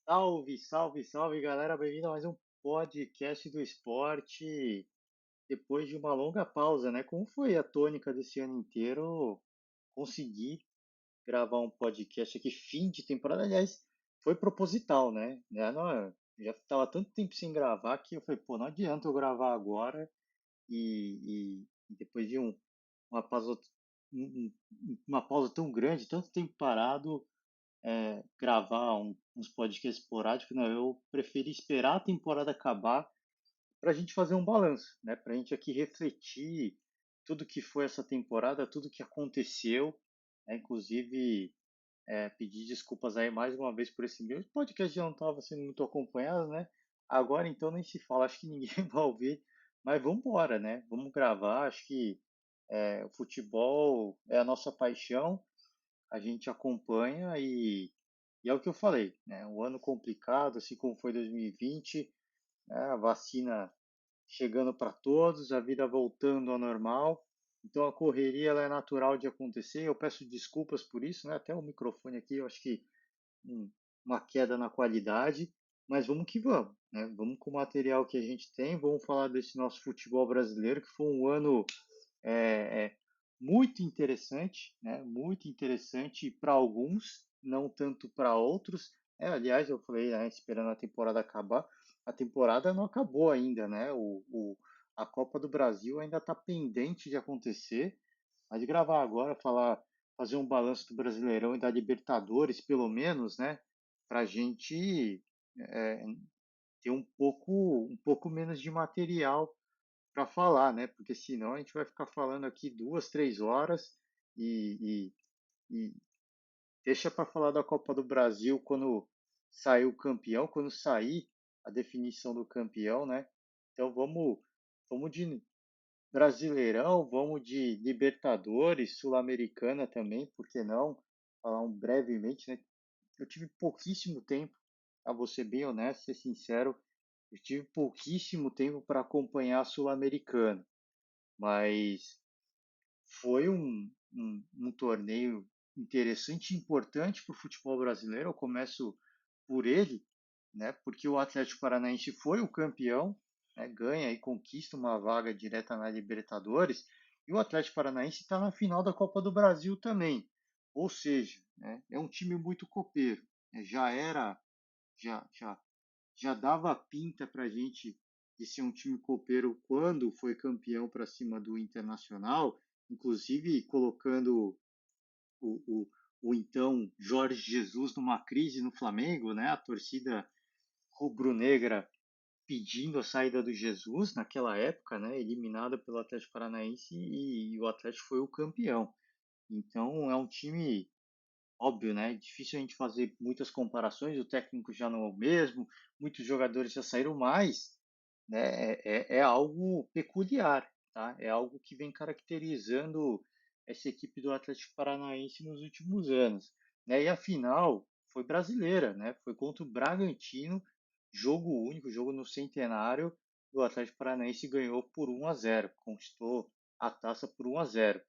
Salve, salve, salve, galera! Bem-vindo a mais um podcast do esporte. Depois de uma longa pausa, né? Como foi a tônica desse ano inteiro? Consegui gravar um podcast aqui, fim de temporada. Aliás, foi proposital, né? Já estava tanto tempo sem gravar que eu falei, pô, não adianta eu gravar agora e depois de uma pausa, uma pausa tão grande, tanto tempo parado gravar uns podcasts esporádicos, não, eu preferi esperar a temporada acabar para a gente fazer um balanço, né? Para a gente aqui refletir tudo que foi essa temporada, tudo que aconteceu, né? Inclusive pedir desculpas aí mais uma vez por esse meu podcast já não estava sendo muito acompanhado, né? Agora então nem se fala, acho que ninguém vai ouvir, mas vamos embora, né? Vamos gravar, acho que o futebol é a nossa paixão, a gente acompanha e é o que eu falei, né? Um ano complicado, assim como foi 2020, né? A vacina chegando para todos, a vida voltando ao normal. Então a correria ela é natural de acontecer. Eu peço desculpas por isso, né? Até o microfone aqui, eu acho que um- uma queda na qualidade, mas vamos que vamos, né? Vamos com o material que a gente tem, vamos falar desse nosso futebol brasileiro, que foi um ano é, é muito interessante, né? Muito interessante para alguns, não tanto para outros. Aliás, eu falei, né, esperando a temporada acabar, a temporada não acabou ainda, né? A Copa do Brasil ainda está pendente de acontecer, mas gravar agora, fazer um balanço do Brasileirão e da Libertadores, pelo menos, né? Para a gente é, ter um pouco menos de material para falar, né? Porque senão a gente vai ficar falando aqui 2, 3 horas e deixa para falar da Copa do Brasil quando sair o campeão, quando sair a definição do campeão, né? Então vamos de Brasileirão, vamos de Libertadores, Sul-Americana também, por que não? Falar brevemente, né? Eu tive pouquíssimo tempo, a vou ser bem honesto, ser sincero, eu tive pouquíssimo tempo para acompanhar a Sul-Americana, mas foi um torneio interessante e importante para o futebol brasileiro. Eu começo por ele, né, porque o Atlético Paranaense foi o campeão, né, ganha e conquista uma vaga direta na Libertadores, e o Atlético Paranaense está na final da Copa do Brasil também. Ou seja, né, é um time muito copeiro. Né, já, já, já dava pinta para a gente de ser um time copeiro quando foi campeão para cima do Internacional, inclusive colocando o, o, o então Jorge Jesus numa crise no Flamengo, né? A torcida rubro-negra pedindo a saída do Jesus naquela época, né? Eliminada pelo Atlético Paranaense e o Atlético foi o campeão. Então é um time óbvio, né? É difícil a gente fazer muitas comparações, o técnico já não é o mesmo, muitos jogadores já saíram mais, né? É algo peculiar, tá? É algo que vem caracterizando essa equipe do Atlético Paranaense nos últimos anos, né? E a final foi brasileira, né? Foi contra o Bragantino, jogo único, jogo no centenário, o Atlético Paranaense ganhou por 1-0, conquistou a taça por 1-0.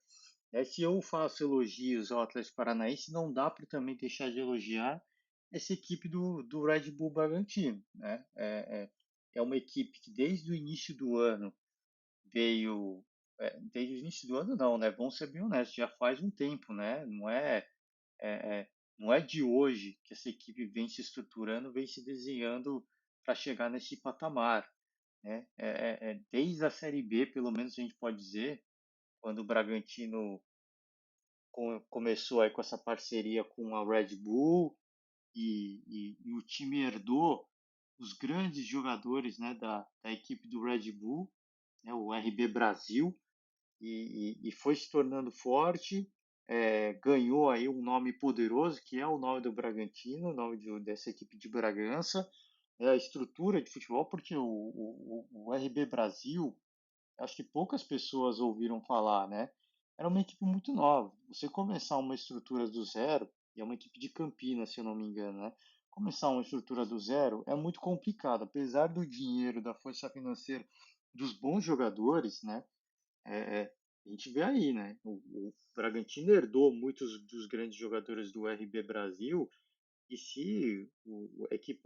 Se eu faço elogios ao Atlético Paranaense, não dá para também deixar de elogiar essa equipe do Red Bull Bragantino, né? É uma equipe que desde o início do ano veio, desde o início do ano não, né? Vamos ser bem honestos, já faz um tempo, né? Não é de hoje que essa equipe vem se estruturando, vem se desenhando para chegar nesse patamar, né? Desde a Série B, pelo menos a gente pode dizer, quando o Bragantino começou aí com essa parceria com a Red Bull e o time herdou os grandes jogadores, né, da equipe do Red Bull, né, o RB Brasil, e foi se tornando forte, ganhou aí um nome poderoso, que é o nome do Bragantino, o nome dessa equipe de Bragança, a estrutura de futebol, porque o RB Brasil, acho que poucas pessoas ouviram falar, né? Era uma equipe muito nova. Você começar uma estrutura do zero, e é uma equipe de Campinas, se eu não me engano, né? Começar uma estrutura do zero é muito complicado, apesar do dinheiro, da força financeira, dos bons jogadores, né? É, é, a gente vê aí, né? O Bragantino herdou muitos dos grandes jogadores do RB Brasil E se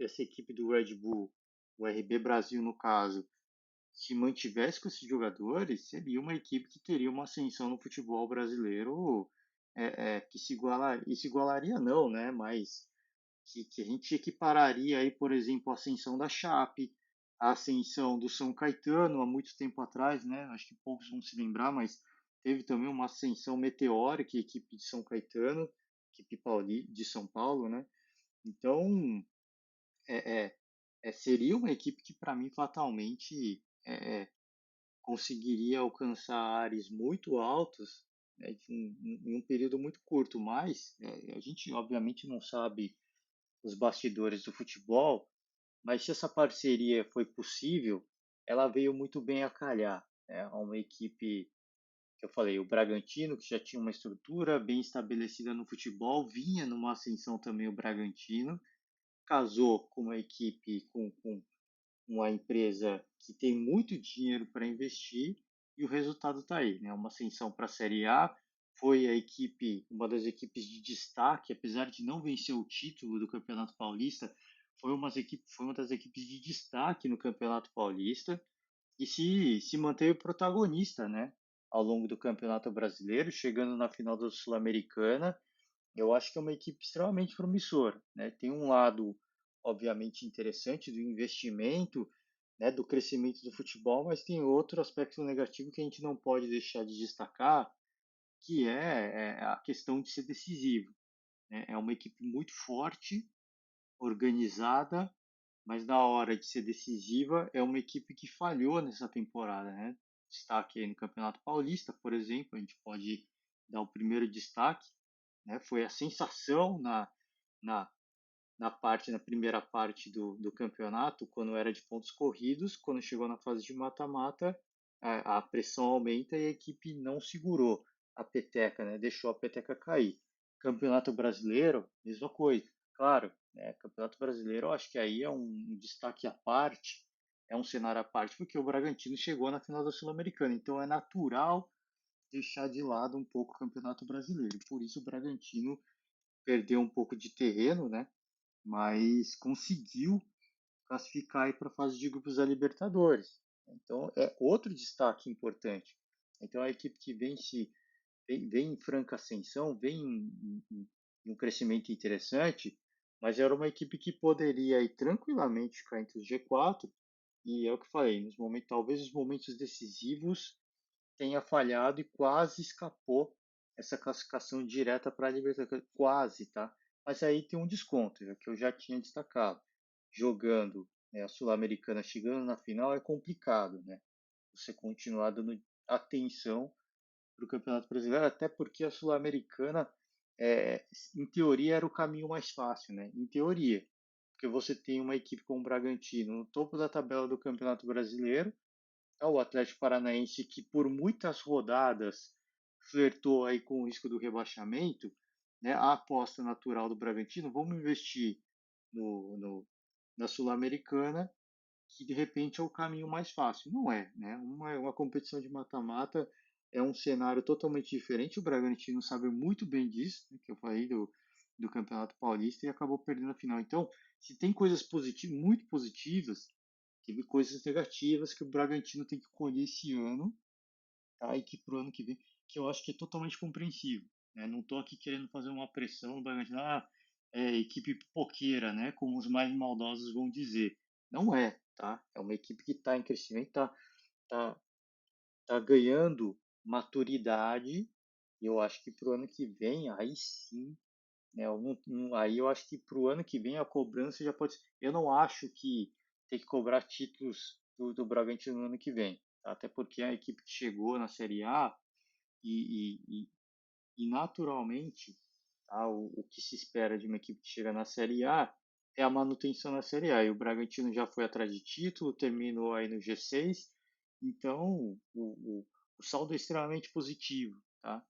essa equipe do Red Bull, o RB Brasil no caso, se mantivesse com esses jogadores, seria uma equipe que teria uma ascensão no futebol brasileiro que se igualaria não, né? Mas que a gente equipararia aí, por exemplo, a ascensão da Chape, a ascensão do São Caetano há muito tempo atrás, né? Acho que poucos vão se lembrar, mas teve também uma ascensão meteórica, a equipe de São Caetano, equipe de São Paulo, né? Então, é, é, seria uma equipe que, para mim, fatalmente conseguiria alcançar ares muito altos, né, em um período muito curto, mas a gente obviamente não sabe os bastidores do futebol, mas se essa parceria foi possível, ela veio muito bem a calhar, né? Uma equipe que eu falei, o Bragantino, que já tinha uma estrutura bem estabelecida no futebol, vinha numa ascensão também o Bragantino, casou com uma equipe, com uma empresa que tem muito dinheiro para investir e o resultado está aí, né? Uma ascensão para a Série A, foi a equipe, uma das equipes de destaque, apesar de não vencer o título do Campeonato Paulista, foi uma das equipes de destaque no Campeonato Paulista e se manteve protagonista, né? Ao longo do Campeonato Brasileiro, chegando na final da Sul-Americana, eu acho que é uma equipe extremamente promissora, né? Tem um lado, obviamente, interessante do investimento, né, do crescimento do futebol, mas tem outro aspecto negativo que a gente não pode deixar de destacar, que é a questão de ser decisivo, né? É uma equipe muito forte, organizada, mas na hora de ser decisiva é uma equipe que falhou nessa temporada, né? Destaque aí no Campeonato Paulista, por exemplo, a gente pode dar o primeiro destaque, né? Foi a sensação na, na primeira parte do campeonato, quando era de pontos corridos, quando chegou na fase de mata-mata, a pressão aumenta e a equipe não segurou a peteca, né? Deixou a peteca cair. Campeonato Brasileiro, mesma coisa. Claro, né? Campeonato Brasileiro, eu acho que aí é um destaque à parte, é um cenário à parte, porque o Bragantino chegou na final da Sul-Americana, então é natural deixar de lado um pouco o Campeonato Brasileiro. Por isso o Bragantino perdeu um pouco de terreno, né? Mas conseguiu classificar para a fase de grupos da Libertadores. Então é outro destaque importante. Então a equipe que vem em franca ascensão, vem em um crescimento interessante, mas era uma equipe que poderia ir tranquilamente ficar entre os G4 e é o que eu falei, talvez os momentos decisivos tenha falhado e quase escapou essa classificação direta para a Libertadores. Quase, tá? Mas aí tem um desconto, que eu já tinha destacado. Jogando, né, a Sul-Americana chegando na final é complicado, né? Você continuar dando atenção para o Campeonato Brasileiro, até porque a Sul-Americana, em teoria, era o caminho mais fácil, né? Em teoria. Porque você tem uma equipe como o Bragantino no topo da tabela do Campeonato Brasileiro, o Atlético Paranaense, que por muitas rodadas flertou aí com o risco do rebaixamento, né, a aposta natural do Bragantino, vamos investir no, no na Sul-Americana, que de repente é o caminho mais fácil. Não é, né? Uma competição de mata-mata é um cenário totalmente diferente. O Bragantino sabe muito bem disso, né, que eu falei do Campeonato Paulista e acabou perdendo a final. Então, se tem coisas positivas, muito positivas, teve coisas negativas que o Bragantino tem que colher esse ano, tá? E que pro ano que vem, que eu acho que é totalmente compreensível, né? Não estou aqui querendo fazer uma pressão no Bragantino, equipe pipoqueira, né? Como os mais maldosos vão dizer. Não é, tá? É uma equipe que está em crescimento, tá, tá ganhando maturidade. E eu acho que pro ano que vem, aí sim, né? Aí eu acho que pro ano que vem a cobrança já pode ser. Eu não acho que tem que cobrar títulos do Bragantino no ano que vem, tá? Até porque é a equipe que chegou na Série A e naturalmente, tá? O que se espera de uma equipe que chega na Série A é a manutenção na Série A. E o Bragantino já foi atrás de título, terminou aí no G6, então o saldo é extremamente positivo, tá?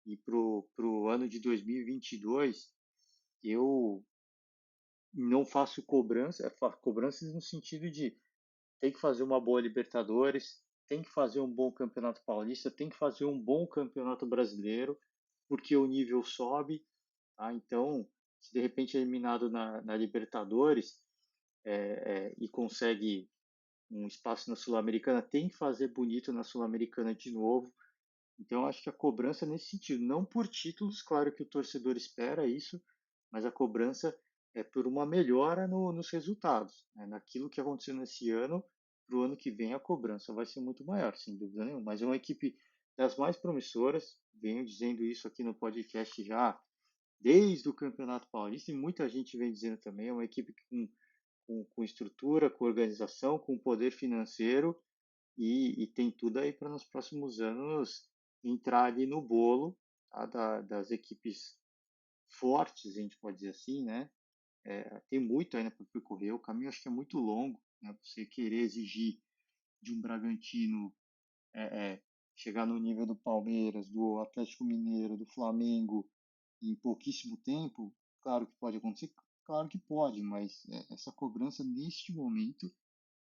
E pro ano de 2022, eu não faço cobranças no sentido de tem que fazer uma boa Libertadores, tem que fazer um bom Campeonato Paulista, tem que fazer um bom Campeonato Brasileiro, porque o nível sobe, tá? Então, se de repente é eliminado na Libertadores e consegue um espaço na Sul-Americana, tem que fazer bonito na Sul-Americana de novo. Então, acho que a cobrança é nesse sentido, não por títulos, claro que o torcedor espera isso, mas a cobrança é por uma melhora nos resultados, né? Naquilo que aconteceu nesse ano, para o ano que vem a cobrança vai ser muito maior, sem dúvida nenhuma. Mas é uma equipe das mais promissoras, venho dizendo isso aqui no podcast já desde o Campeonato Paulista, e muita gente vem dizendo também, é uma equipe com estrutura, com organização, com poder financeiro, e tem tudo aí para nos próximos anos entrar ali no bolo, tá, das equipes fortes, a gente pode dizer assim, né? Tem muito ainda para percorrer, o caminho acho que é muito longo, né? Você querer exigir de um Bragantino é, é, chegar no nível do Palmeiras, do Atlético Mineiro, do Flamengo em pouquíssimo tempo, claro que pode acontecer, claro que pode, mas essa cobrança neste momento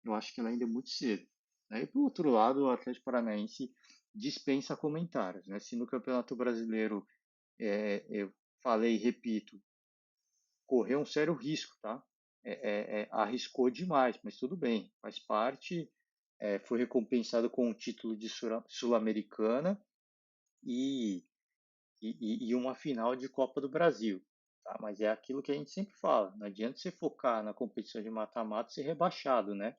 eu acho que ela ainda é muito cedo. Né? E por outro lado, o Atlético Paranaense dispensa comentários. Né? Se no Campeonato Brasileiro eu falei e repito, correu um sério risco, tá? Arriscou demais, mas tudo bem, faz parte. Foi recompensado com o título de Sul-Americana e, e uma final de Copa do Brasil. Tá? Mas é aquilo que a gente sempre fala: não adianta você focar na competição de mata-mata e ser rebaixado, né?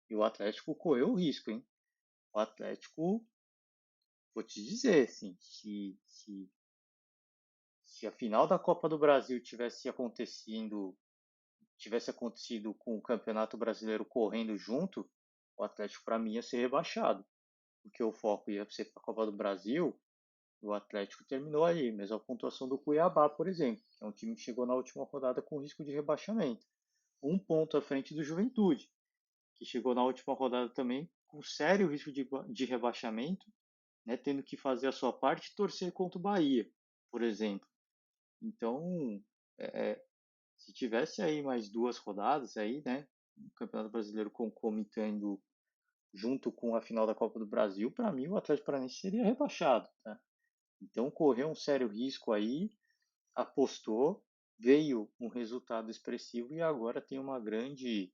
E o Atlético correu o risco, hein? O Atlético, vou te dizer, assim, se a final da Copa do Brasil tivesse acontecido com o Campeonato Brasileiro correndo junto, o Atlético para mim ia ser rebaixado, porque o foco ia ser para a Copa do Brasil. O Atlético terminou aí, mesma pontuação do Cuiabá, por exemplo, que é um time que chegou na última rodada com risco de rebaixamento. Um ponto à frente do Juventude, que chegou na última rodada também com sério risco de rebaixamento, né, tendo que fazer a sua parte e torcer contra o Bahia, por exemplo. Então, se tivesse aí mais duas rodadas aí, né, o Campeonato Brasileiro concomitando junto com a final da Copa do Brasil, para mim o Atlético Paranaense seria rebaixado, tá? Então correu um sério risco aí, apostou, veio um resultado expressivo e agora tem uma grande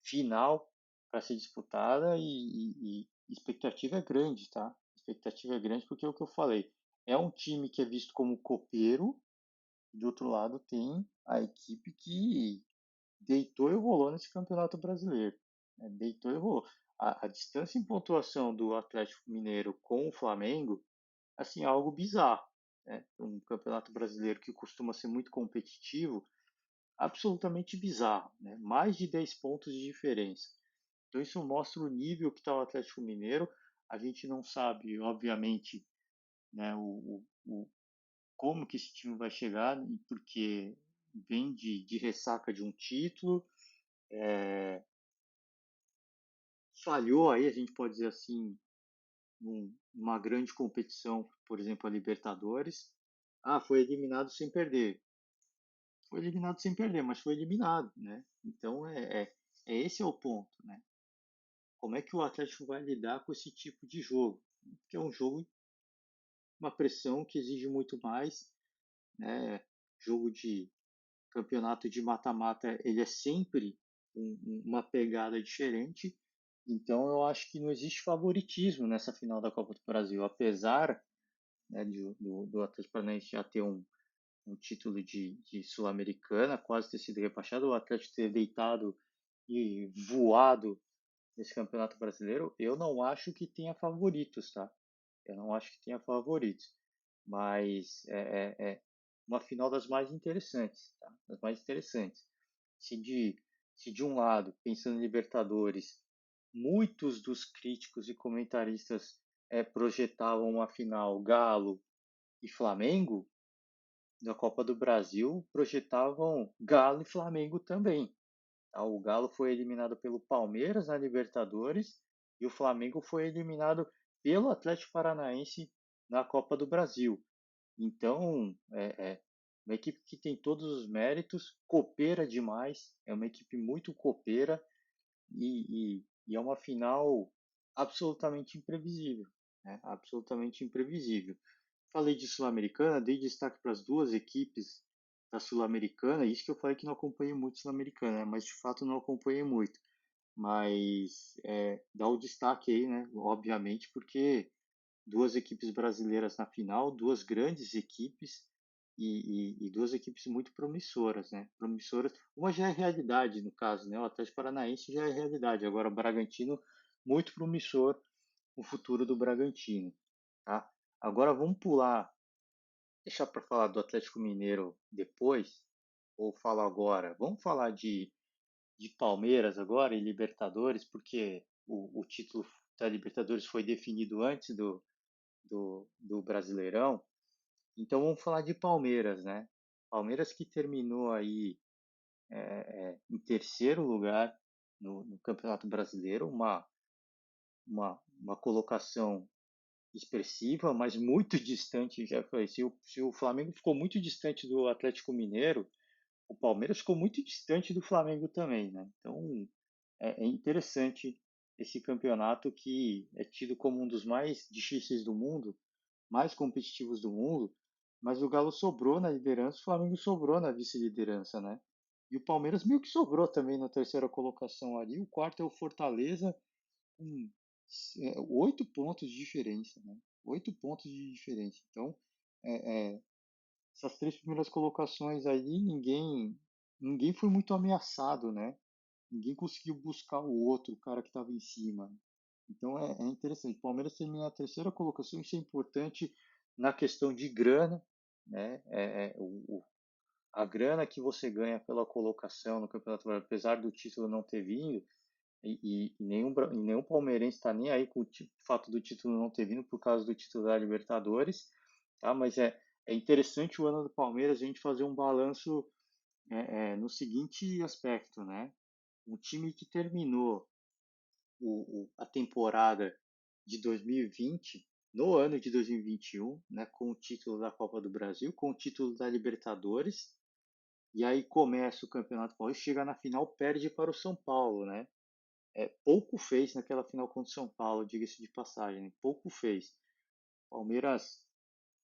final para ser disputada e expectativa é grande, tá? Expectativa é grande porque é o que eu falei. É um time que é visto como copeiro, e do outro lado tem a equipe que deitou e rolou nesse Campeonato Brasileiro. Né? Deitou e rolou. A distância em pontuação do Atlético Mineiro com o Flamengo, assim, é algo bizarro. Né? Um Campeonato Brasileiro que costuma ser muito competitivo, absolutamente bizarro. Né? Mais de 10 pontos de diferença. Então isso mostra o nível que está o Atlético Mineiro. A gente não sabe, obviamente, né, como que esse time vai chegar, porque vem de ressaca de um título, falhou aí, a gente pode dizer assim, numa grande competição, por exemplo, a Libertadores. Ah, foi eliminado sem perder. Foi eliminado sem perder, mas foi eliminado, né? Então esse é o ponto, né? Como é que o Atlético vai lidar com esse tipo de jogo? Porque é um jogo, uma pressão que exige muito mais, né? Jogo de campeonato de mata-mata, ele é sempre uma pegada diferente. Então eu acho que não existe favoritismo nessa final da Copa do Brasil, apesar, né, do Atlético Paranaense já ter um título de Sul-Americana, quase ter sido rebaixado, o Atlético ter deitado e voado nesse Campeonato Brasileiro. Eu não acho que tenha favoritos, tá? Eu não acho que tenha favoritos, mas é uma final das mais interessantes, tá? Das mais interessantes. Se de, se de um lado, pensando em Libertadores, muitos dos críticos e comentaristas projetavam uma final Galo e Flamengo, na Copa do Brasil projetavam Galo e Flamengo também. Tá? O Galo foi eliminado pelo Palmeiras na Libertadores e o Flamengo foi eliminado pelo Atlético Paranaense na Copa do Brasil. Então, uma equipe que tem todos os méritos, coopera demais, é uma equipe muito copeira e é uma final absolutamente imprevisível, né? Absolutamente imprevisível. falei de Sul-Americana, dei destaque para as duas equipes da Sul-Americana, isso que eu falei que não acompanhei muito Sul-Americana, né? Mas de fato não acompanhei muito. Mas dá o destaque aí, né? Obviamente, porque duas equipes brasileiras na final, duas grandes equipes e duas equipes muito promissoras, né? Promissoras. Uma já é realidade no caso, né? O Atlético Paranaense já é realidade. Agora o Bragantino muito promissor o futuro do Bragantino, tá? Agora vamos pular, deixar para falar do Atlético Mineiro depois ou falar agora. Vamos falar de Palmeiras agora e Libertadores, porque o título da Libertadores foi definido antes do Brasileirão. Então vamos falar de Palmeiras, né? Palmeiras que terminou aí em terceiro lugar no Campeonato Brasileiro, uma colocação expressiva, mas muito distante. Já falei, se o Flamengo ficou muito distante do Atlético Mineiro, o Palmeiras ficou muito distante do Flamengo também, né? Então é interessante esse campeonato que é tido como um dos mais difíceis do mundo, mais competitivos do mundo, mas o Galo sobrou na liderança, o Flamengo sobrou na vice-liderança, né? E o Palmeiras meio que sobrou também na terceira colocação ali. O quarto é o Fortaleza com 8 pontos de diferença, né? 8 pontos de diferença. Então, é, é, essas três primeiras colocações aí, ninguém foi muito ameaçado, né? Ninguém conseguiu buscar o outro, o cara que estava em cima. Então é interessante. O Palmeiras termina na terceira colocação, isso é importante na questão de grana, né? A grana que você ganha pela colocação no Campeonato Brasileiro, apesar do título não ter vindo, e nenhum palmeirense está nem aí com o fato do título não ter vindo por causa do título da Libertadores, tá? Mas é interessante o ano do Palmeiras a gente fazer um balanço no seguinte aspecto, né? Um time que terminou a temporada de 2020, no ano de 2021, né, com o título da Copa do Brasil, com o título da Libertadores, e aí começa o Campeonato Paulista, chega na final, perde para o São Paulo, né? Pouco fez naquela final contra o São Paulo, diga-se de passagem, né? Pouco fez. Palmeiras,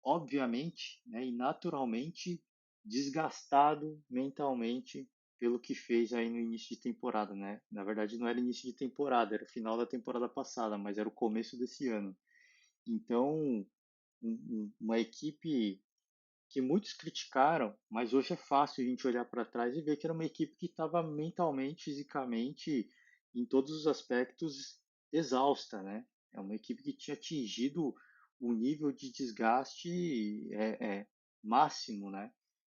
obviamente, né, e naturalmente desgastado mentalmente pelo que fez aí no início de temporada, né? Na verdade, não era início de temporada, era o final da temporada passada, mas era o começo desse ano. Então, uma equipe que muitos criticaram, mas hoje é fácil a gente olhar para trás e ver que era uma equipe que estava mentalmente, fisicamente, em todos os aspectos exausta, né? É uma equipe que tinha atingido o nível de desgaste máximo, né?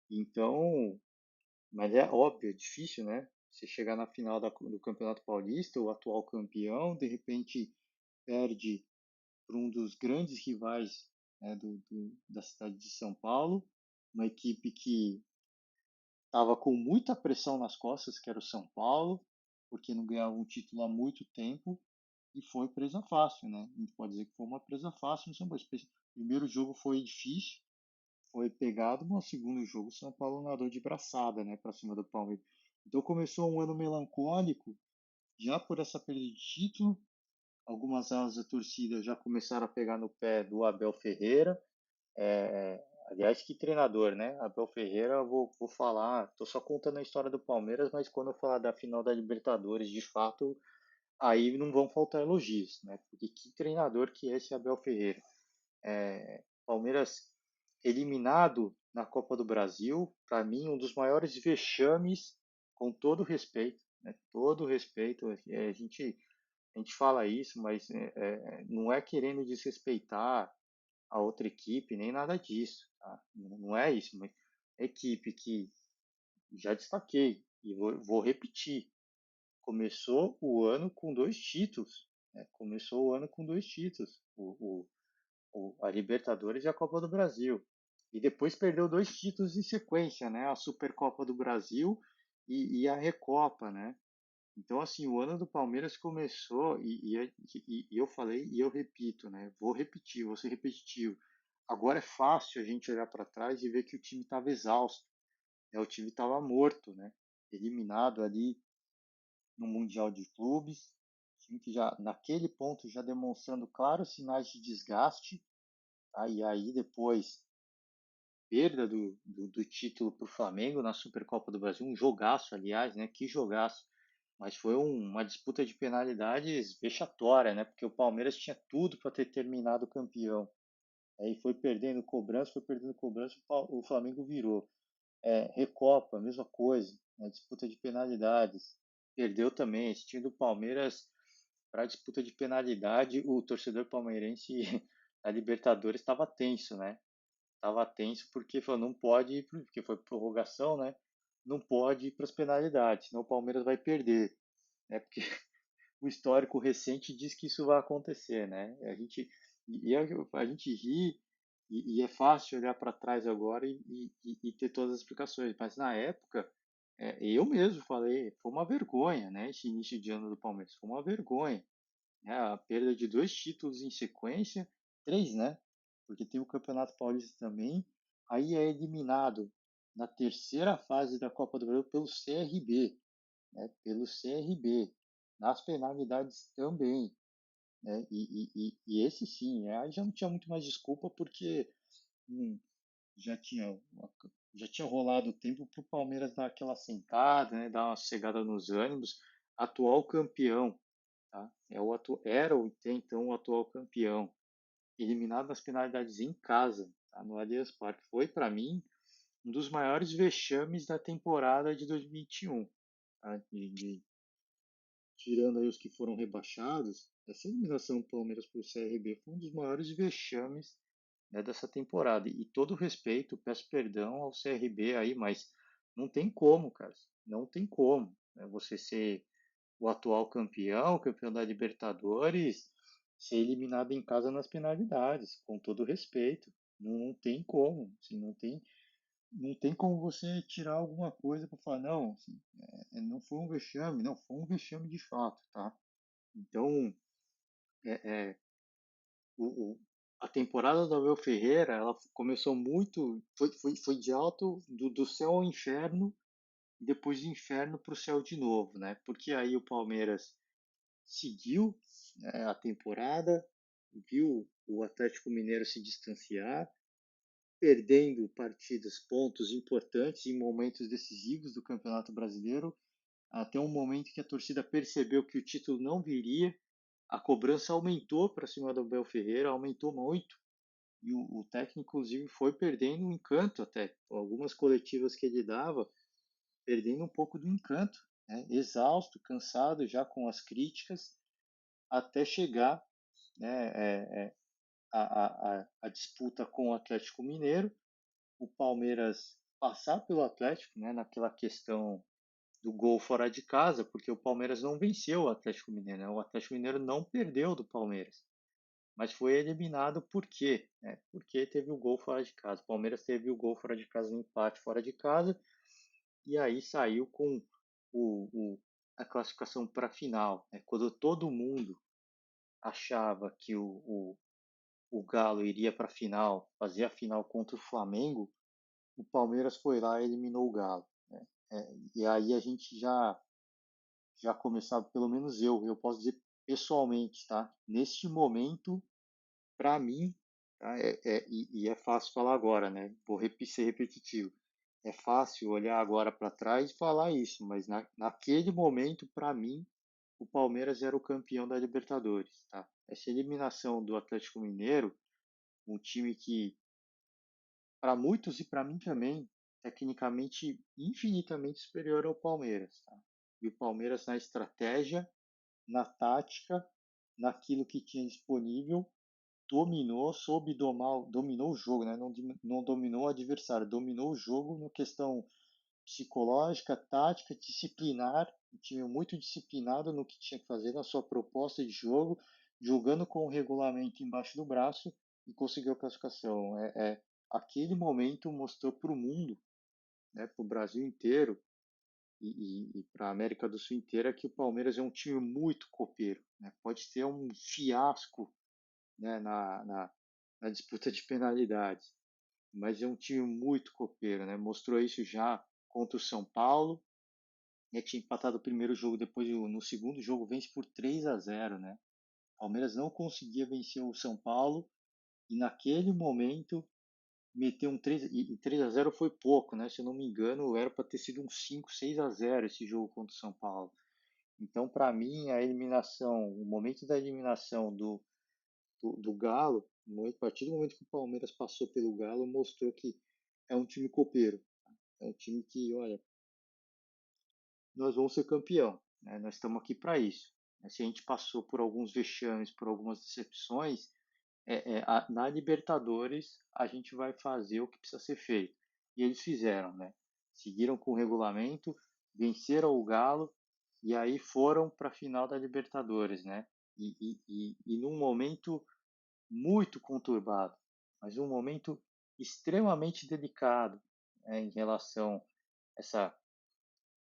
Então, mas é óbvio, é difícil, né? Você chegar na final do Campeonato Paulista, o atual campeão, de repente perde para um dos grandes rivais, né, da cidade de São Paulo, uma equipe que estava com muita pressão nas costas, que era o São Paulo, porque não ganhava um título há muito tempo, e foi presa fácil, né? A gente pode dizer que foi uma presa fácil no São Paulo. O primeiro jogo foi difícil, foi pegado, mas o segundo jogo o São Paulo nadou de braçada, né, para cima do Palmeiras. Então começou um ano melancólico, já por essa perda de título. Algumas alas da torcida já começaram a pegar no pé do Abel Ferreira. Aliás, que treinador, né? Abel Ferreira, eu vou falar, tô só contando a história do Palmeiras, mas quando eu falar da final da Libertadores, de fato, aí não vão faltar elogios, né? Porque que treinador que é esse Abel Ferreira? Palmeiras eliminado na Copa do Brasil, para mim, um dos maiores vexames, com todo respeito, né? Todo respeito, a gente fala isso, mas não é querendo desrespeitar a outra equipe, nem nada disso, tá? Não é isso, mas equipe que já destaquei e vou repetir, começou o ano com dois títulos, né? Começou o ano com dois títulos, a Libertadores e a Copa do Brasil, e depois perdeu dois títulos em sequência, né? A Supercopa do Brasil e a Recopa, né? Então, assim, o ano do Palmeiras começou e eu falei e eu repito, né? Vou repetir, vou ser repetitivo. Agora é fácil a gente olhar para trás e ver que o time estava exausto, né? O time estava morto, né? Eliminado ali no Mundial de Clubes, o time que já naquele ponto já demonstrando claros sinais de desgaste, Aí depois, perda do título para o Flamengo na Supercopa do Brasil, um jogaço, aliás, né? Que jogaço. Mas foi uma disputa de penalidades vexatória, né? Porque o Palmeiras tinha tudo para ter terminado campeão. Aí foi perdendo cobrança, o Flamengo virou. Recopa, mesma coisa, né? Disputa de penalidades. Perdeu também. Esse time do Palmeiras, para disputa de penalidade, o torcedor palmeirense a Libertadores estava tenso, né? Estava tenso porque falou, não pode, porque foi prorrogação, né? Não pode ir para as penalidades, senão o Palmeiras vai perder, né? Porque o histórico recente diz que isso vai acontecer, né? A gente ri e é fácil olhar para trás agora e ter todas as explicações, mas na época eu mesmo falei, foi uma vergonha, né? Esse início de ano do Palmeiras foi uma vergonha, né? A perda de dois títulos em sequência, três, né? Porque tem o Campeonato Paulista também, aí é eliminado na terceira fase da Copa do Brasil pelo CRB, né? Pelo CRB, nas penalidades também, né? E esse sim, né? Aí já não tinha muito mais desculpa porque hum, já tinha já tinha rolado o tempo para o Palmeiras dar aquela sentada, né? Dar uma sossegada nos ânimos. Atual campeão, tá? Era ou tem então o atual campeão, eliminado nas penalidades em casa, tá? No Allianz Parque. Foi para mim um dos maiores vexames da temporada de 2021, tá? Tirando aí os que foram rebaixados, essa eliminação do Palmeiras para o CRB foi um dos maiores vexames, né, dessa temporada. E todo respeito, peço perdão ao CRB aí, mas não tem como, cara. Não tem como, né, você ser o atual campeão, campeão da Libertadores, ser eliminado em casa nas penalidades, com todo respeito. Não tem como, assim, não tem como você tirar alguma coisa para falar, não, assim, não foi um vexame, não, foi um vexame de fato, tá? Então, é, é, o, o- a temporada do Abel Ferreira, ela começou muito, foi de alto, do céu ao inferno, e depois do inferno para o céu de novo, né? Porque aí o Palmeiras seguiu, né, a temporada, viu o Atlético Mineiro se distanciar, perdendo partidas, pontos importantes em momentos decisivos do Campeonato Brasileiro, até um momento que a torcida percebeu que o título não viria, a cobrança aumentou para cima do Abel Ferreira, aumentou muito, e o técnico, inclusive, foi perdendo o encanto até. Algumas coletivas que ele dava, perdendo um pouco do encanto, né? Exausto, cansado já com as críticas, até chegar, né, a disputa com o Atlético Mineiro, o Palmeiras passar pelo Atlético, né, naquela questão do gol fora de casa, porque o Palmeiras não venceu o Atlético Mineiro, né? O Atlético Mineiro não perdeu do Palmeiras, mas foi eliminado por quê? Porque teve o gol fora de casa. O Palmeiras teve o gol fora de casa, no empate fora de casa, e aí saiu com o, a classificação para a final, né? Quando todo mundo achava que o Galo iria para a final, fazer a final contra o Flamengo, o Palmeiras foi lá e eliminou o Galo, né? E aí a gente já começava, pelo menos eu posso dizer pessoalmente, tá? Neste momento, para mim, tá? E é fácil falar agora, né? Ser repetitivo. É fácil olhar agora para trás e falar isso, mas naquele momento, para mim, o Palmeiras era o campeão da Libertadores, tá? Essa eliminação do Atlético Mineiro, um time que, para muitos e para mim também, tecnicamente infinitamente superior ao Palmeiras, tá? E o Palmeiras na estratégia, na tática, naquilo que tinha disponível, dominou, soube domar, dominou o jogo, né? Não dominou o adversário, dominou o jogo na questão psicológica, tática, disciplinar, um time muito disciplinado no que tinha que fazer, na sua proposta de jogo, jogando com o regulamento embaixo do braço e conseguiu a classificação. Aquele momento mostrou para o mundo, né, para o Brasil inteiro e para a América do Sul inteira que o Palmeiras é um time muito copeiro, né? Pode ser um fiasco, né, na disputa de penalidades, mas é um time muito copeiro, né? Mostrou isso já contra o São Paulo, né? Tinha empatado o primeiro jogo, depois no segundo jogo vence por 3-0, né? O Palmeiras não conseguia vencer o São Paulo e naquele momento meter um 3 e 3-0 foi pouco, né? Se eu não me engano, era para ter sido um 5-6-0 esse jogo contra o São Paulo. Então, para mim, a eliminação, o momento da eliminação do Galo, a partir do momento que o Palmeiras passou pelo Galo, mostrou que é um time copeiro. É um time que, olha, nós vamos ser campeão, né? Nós estamos aqui para isso. Se a gente passou por alguns vexames, por algumas decepções, na Libertadores a gente vai fazer o que precisa ser feito. E eles fizeram, né? Seguiram com o regulamento, venceram o Galo e aí foram para a final da Libertadores, né? E num momento muito conturbado, mas um momento extremamente delicado, né, em relação a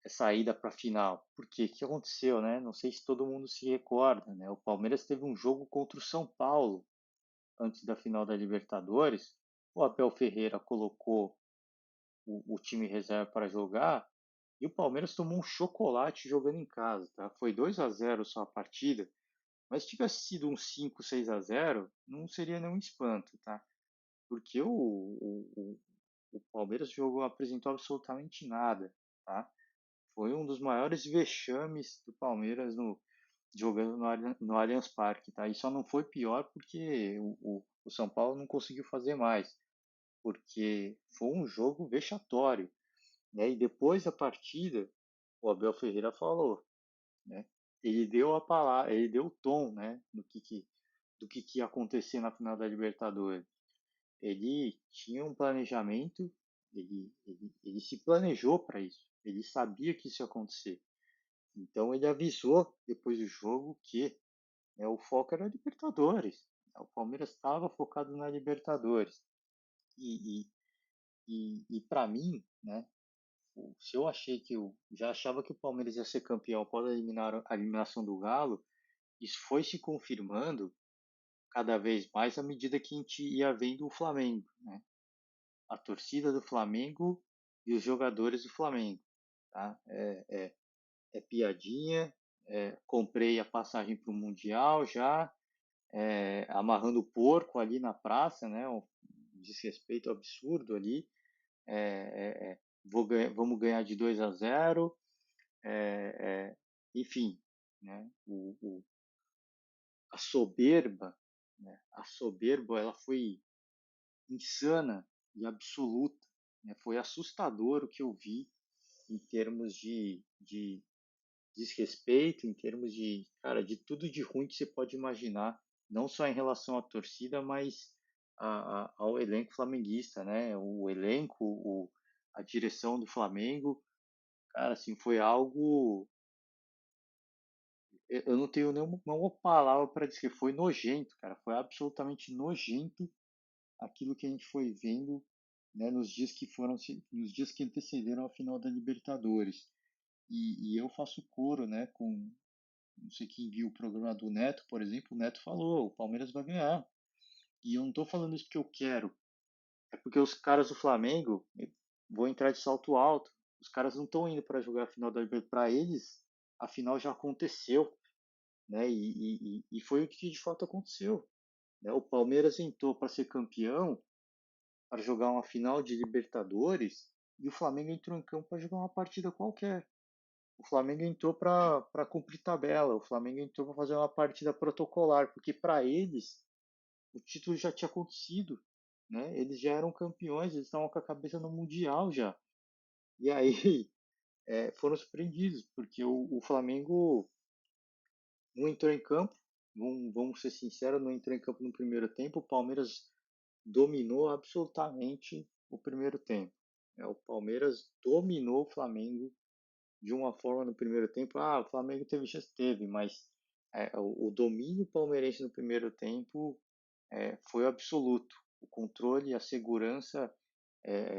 essa ida para a final. Porque o que aconteceu, né? Não sei se todo mundo se recorda, né? O Palmeiras teve um jogo contra o São Paulo antes da final da Libertadores. O Abel Ferreira colocou o time reserva para jogar e o Palmeiras tomou um chocolate jogando em casa, tá? Foi 2-0 só a partida, mas se tivesse sido um 5-6-0, não seria nenhum espanto, tá? Porque o Palmeiras jogou, apresentou absolutamente nada, tá? Foi um dos maiores vexames do Palmeiras jogando no Allianz Parque, tá? E só não foi pior porque o São Paulo não conseguiu fazer mais, porque foi um jogo vexatório, né? E depois da partida, o Abel Ferreira falou, né? Ele deu a palavra, ele deu o tom, né? Do que ia acontecer na final da Libertadores. Ele tinha um planejamento, ele se planejou para isso, ele sabia que isso ia acontecer. Então ele avisou depois do jogo que, né, o foco era a Libertadores. O Palmeiras estava focado na Libertadores. E, e para mim, né, se eu achei que eu já achava que o Palmeiras ia ser campeão após a eliminação do Galo, isso foi se confirmando cada vez mais à medida que a gente ia vendo o Flamengo, né? A torcida do Flamengo e os jogadores do Flamengo, tá? É piadinha. Comprei a passagem para o Mundial já, amarrando o porco ali na praça, né? Um desrespeito absurdo ali. Vamos ganhar de 2-0. Enfim, né? A soberba, né? A soberba, ela foi insana e absoluta, né? Foi assustador o que eu vi em termos de desrespeito, em termos de, cara, de tudo de ruim que você pode imaginar, não só em relação à torcida, mas ao elenco flamenguista, né? O elenco, a direção do Flamengo, cara, assim, foi algo. Eu não tenho nenhuma palavra para dizer, foi nojento, cara, foi absolutamente nojento aquilo que a gente foi vendo, né, nos dias que antecederam a final da Libertadores. E eu faço coro, né, com não sei quem viu o programa do Neto, por exemplo, o Neto falou, o Palmeiras vai ganhar. E eu não estou falando isso porque eu quero, é porque os caras do Flamengo vão entrar de salto alto. Os caras não estão indo para jogar a final da Libertadores. Para eles, a final já aconteceu, né? E foi o que de fato aconteceu. Né? O Palmeiras entrou para ser campeão, para jogar uma final de Libertadores, e o Flamengo entrou em campo para jogar uma partida qualquer. O Flamengo entrou para cumprir tabela, o Flamengo entrou para fazer uma partida protocolar, porque para eles o título já tinha acontecido, né? Eles já eram campeões, eles estavam com a cabeça no Mundial já. E aí foram surpreendidos, porque o Flamengo não entrou em campo, vamos ser sinceros, não entrou em campo no primeiro tempo, o Palmeiras dominou absolutamente o primeiro tempo. O Palmeiras dominou o Flamengo de uma forma no primeiro tempo. Ah, o Flamengo teve chance, teve, mas o domínio palmeirense no primeiro tempo foi absoluto. O controle, a segurança,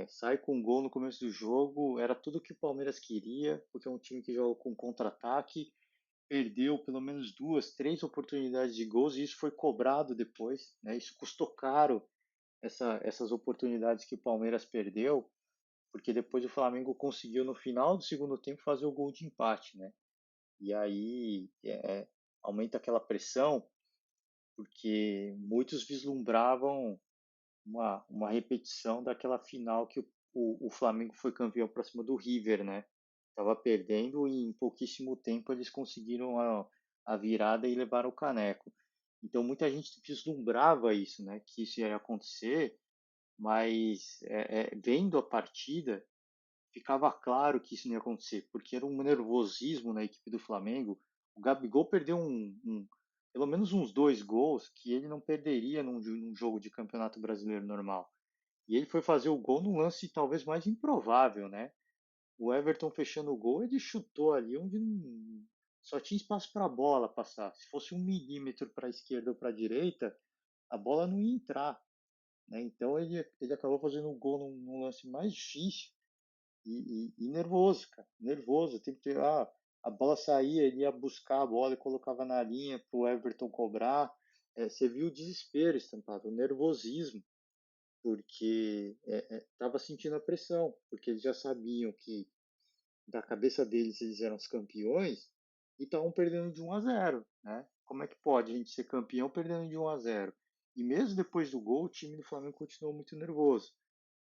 sai com um gol no começo do jogo, era tudo que o Palmeiras queria, porque é um time que joga com contra-ataque, perdeu pelo menos duas, três oportunidades de gols e isso foi cobrado depois, né? Isso custou caro essas oportunidades que o Palmeiras perdeu, porque depois o Flamengo conseguiu no final do segundo tempo fazer o gol de empate, né? E aí aumenta aquela pressão porque muitos vislumbravam uma repetição daquela final que o Flamengo foi campeão para cima do River, né? Tava perdendo e em pouquíssimo tempo eles conseguiram a virada e levaram o caneco. Então muita gente vislumbrava isso, né? Que isso ia acontecer, mas vendo a partida ficava claro que isso não ia acontecer, porque era um nervosismo na equipe do Flamengo. O Gabigol perdeu pelo menos uns dois gols que ele não perderia num jogo de campeonato brasileiro normal. E ele foi fazer o gol num lance talvez mais improvável, né? O Everton fechando o gol, ele chutou ali onde só tinha espaço para a bola passar. Se fosse 1 milímetro para a esquerda ou para a direita, a bola não ia entrar, né? Então ele acabou fazendo o gol num lance mais difícil e nervoso, cara. Nervoso. A bola saía, ele ia buscar a bola e colocava na linha para o Everton cobrar. Você viu o desespero estampado, o nervosismo porque estava sentindo a pressão, porque eles já sabiam que da cabeça deles eles eram os campeões e estavam perdendo de 1-0, né? Como é que pode a gente ser campeão perdendo de 1-0? E mesmo depois do gol, o time do Flamengo continuou muito nervoso.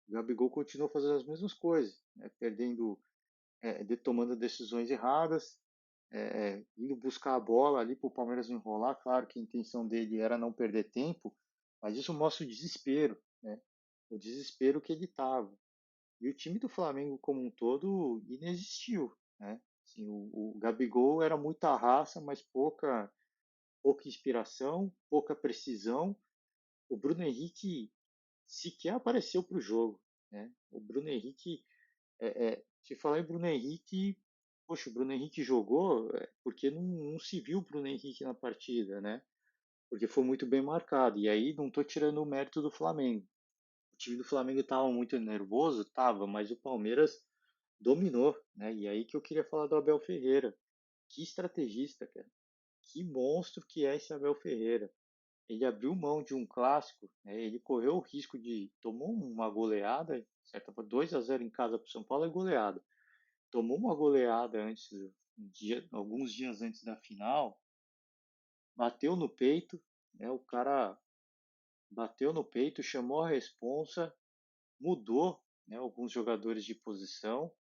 O Gabigol continuou fazendo as mesmas coisas, né? Tomando decisões erradas, indo buscar a bola ali para o Palmeiras não enrolar. Claro que a intenção dele era não perder tempo, mas isso mostra o desespero, né? O desespero que ele estava. E o time do Flamengo como um todo inexistiu, né? Assim, o Gabigol era muita raça, mas pouca inspiração, pouca precisão. O Bruno Henrique sequer apareceu para o jogo, né? O Bruno Henrique, se falar em Bruno Henrique, poxa, o Bruno Henrique jogou porque não se viu o Bruno Henrique na partida, né? Porque foi muito bem marcado. E aí não estou tirando o mérito do Flamengo. O time do Flamengo estava muito nervoso, estava, mas o Palmeiras dominou, né? E aí que eu queria falar do Abel Ferreira. Que estrategista, cara. Que monstro que é esse Abel Ferreira. Ele abriu mão de um clássico, né? Ele correu o risco de tomou uma goleada, certo? 2-0 em casa para o São Paulo é goleada. Tomou uma goleada alguns dias antes da final, bateu no peito, né? O cara bateu no peito, chamou a responsa, mudou, né, alguns jogadores de posição.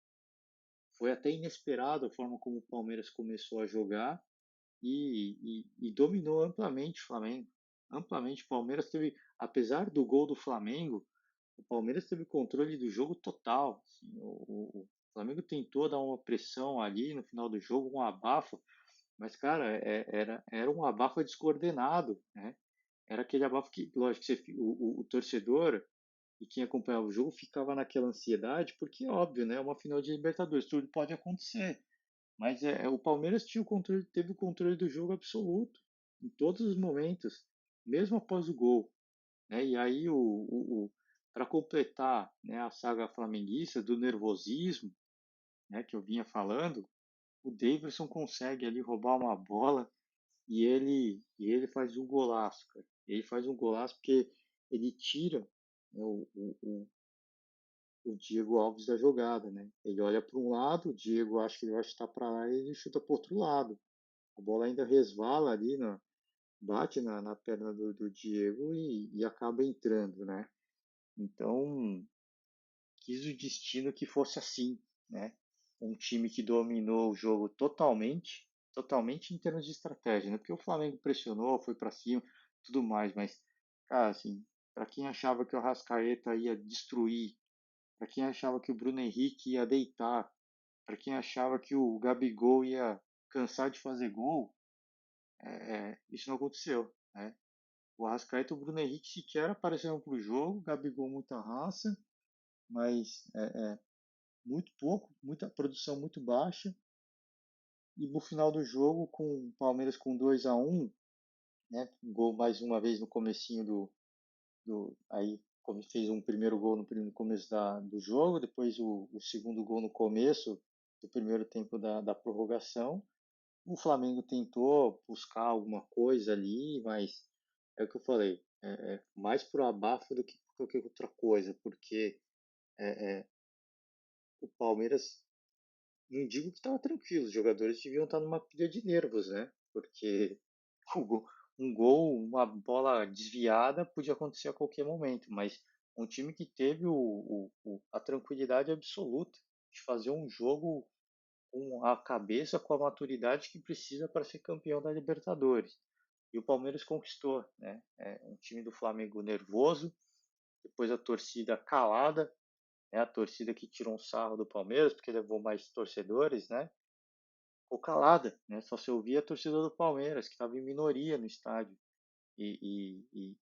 Foi até inesperado a forma como o Palmeiras começou a jogar e dominou amplamente o Flamengo. Amplamente o Palmeiras teve, apesar do gol do Flamengo, o Palmeiras teve controle do jogo total. Assim, o Flamengo tentou dar uma pressão ali no final do jogo, um abafa, mas cara, era um abafa descoordenado, né? Era aquele abafa que, lógico, o torcedor e quem acompanhava o jogo ficava naquela ansiedade, porque, óbvio, né, é uma final de Libertadores, tudo pode acontecer. Mas o Palmeiras tinha teve o controle do jogo absoluto, em todos os momentos, mesmo após o gol. Né? E aí, para completar, né, a saga flamenguista do nervosismo, né, que eu vinha falando, o Davidson consegue ali roubar uma bola e ele faz um golaço, cara. Ele faz um golaço porque ele tira, né, o Diego Alves da jogada, né? Ele olha para um lado, o Diego acha que ele vai chutar para lá e ele chuta para outro lado. A bola ainda resvala ali, bate na perna do Diego e acaba entrando, né? Então, quis o destino que fosse assim, né? Um time que dominou o jogo totalmente em termos de estratégia, né? Porque o Flamengo pressionou, foi para cima, tudo mais, mas, cara, assim, para quem achava que o Arrascaeta ia destruir, para quem achava que o Bruno Henrique ia deitar, para quem achava que o Gabigol ia cansar de fazer gol, isso não aconteceu, né? O Arrascaeta e o Bruno Henrique sequer apareceram para o jogo, o Gabigol muita raça, mas muito pouco, muita produção muito baixa. E no final do jogo, com o Palmeiras com 2-1, né? Um gol mais uma vez no comecinho aí como fez um primeiro gol no começo do jogo, depois o segundo gol no começo do primeiro tempo da prorrogação. O Flamengo tentou buscar alguma coisa ali, mas é o que eu falei, mais pro abafo do que qualquer outra coisa, porque o Palmeiras, não digo que estava tranquilo, os jogadores deviam estar numa pilha de nervos, né? Porque o gol, um gol, uma bola desviada podia acontecer a qualquer momento, mas um time que teve a tranquilidade absoluta de fazer um jogo com a cabeça, com a maturidade que precisa para ser campeão da Libertadores. E o Palmeiras conquistou, né? É um time do Flamengo nervoso, depois a torcida calada, né? A torcida que tirou um sarro do Palmeiras porque levou mais torcedores, né? Ficou calada, né? Só se ouvia a torcida do Palmeiras, que estava em minoria no estádio. E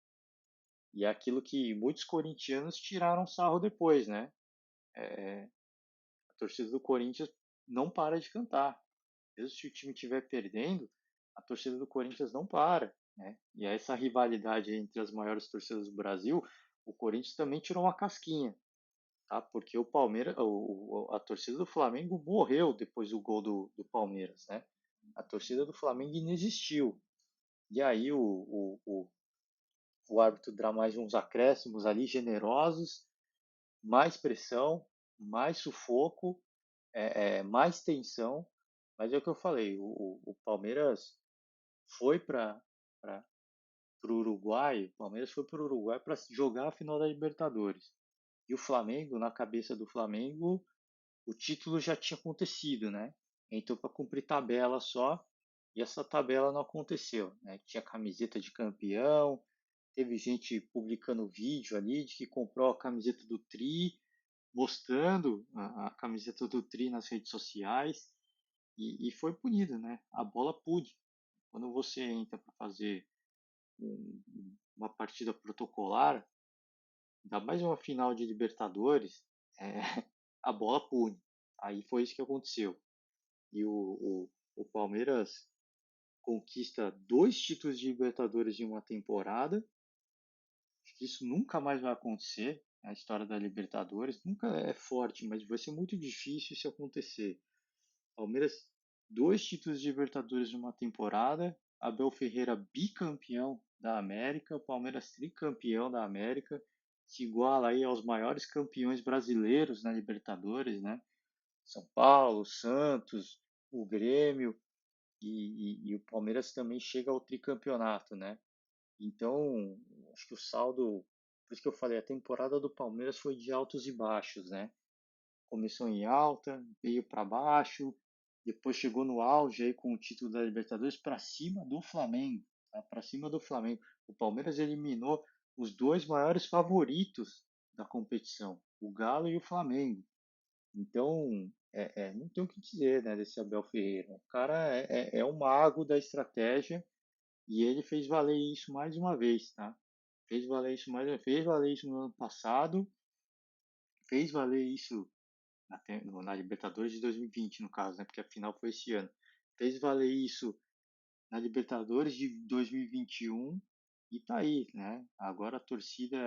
é aquilo que muitos corintianos tiraram sarro depois, né? A torcida do Corinthians não para de cantar. Mesmo se o time estiver perdendo, a torcida do Corinthians não para, né? E essa rivalidade entre as maiores torcidas do Brasil, o Corinthians também tirou uma casquinha, tá? Porque o Palmeiras, a torcida do Flamengo morreu depois do gol do Palmeiras, né? A torcida do Flamengo inexistiu. E aí o árbitro dá mais uns acréscimos ali generosos, mais pressão, mais sufoco, mais tensão. Mas é o que eu falei, o Palmeiras foi para o Uruguai, o Palmeiras foi para o Uruguai para jogar a final da Libertadores. E o Flamengo, na cabeça do Flamengo, o título já tinha acontecido, né? Entrou para cumprir tabela só, e essa tabela não aconteceu, né? Tinha camiseta de campeão, teve gente publicando vídeo ali de que comprou a camiseta do Tri, mostrando a camiseta do Tri nas redes sociais, e foi punido, né? A bola pude. Quando você entra para fazer uma partida protocolar, ainda mais uma final de Libertadores, é, a bola pune. Aí foi isso que aconteceu. E o Palmeiras conquista 2 títulos de Libertadores em uma temporada. Acho que isso nunca mais vai acontecer na história da Libertadores. Nunca é forte, mas vai ser muito difícil isso acontecer. Palmeiras, 2 títulos de Libertadores numa temporada. Abel Ferreira bicampeão da América. Palmeiras tricampeão da América. Se iguala aí aos maiores campeões brasileiros na Libertadores, né? São Paulo, Santos, o Grêmio e o Palmeiras também chega ao tricampeonato, né? Então, acho que o saldo, por isso que eu falei, a temporada do Palmeiras foi de altos e baixos, né? Começou em alta, veio para baixo, depois chegou no auge aí com o título da Libertadores para cima do Flamengo, tá? Para cima do Flamengo. O Palmeiras eliminou os 2 maiores favoritos da competição, o Galo e o Flamengo. Então, não tem o que dizer, né, desse Abel Ferreira. O cara é um mago da estratégia e ele fez valer isso mais uma vez, tá? Fez valer isso no ano passado, fez valer isso na Libertadores de 2020, no caso, né? Porque a final foi esse ano. Fez valer isso na Libertadores de 2021 e tá aí, né? Agora a torcida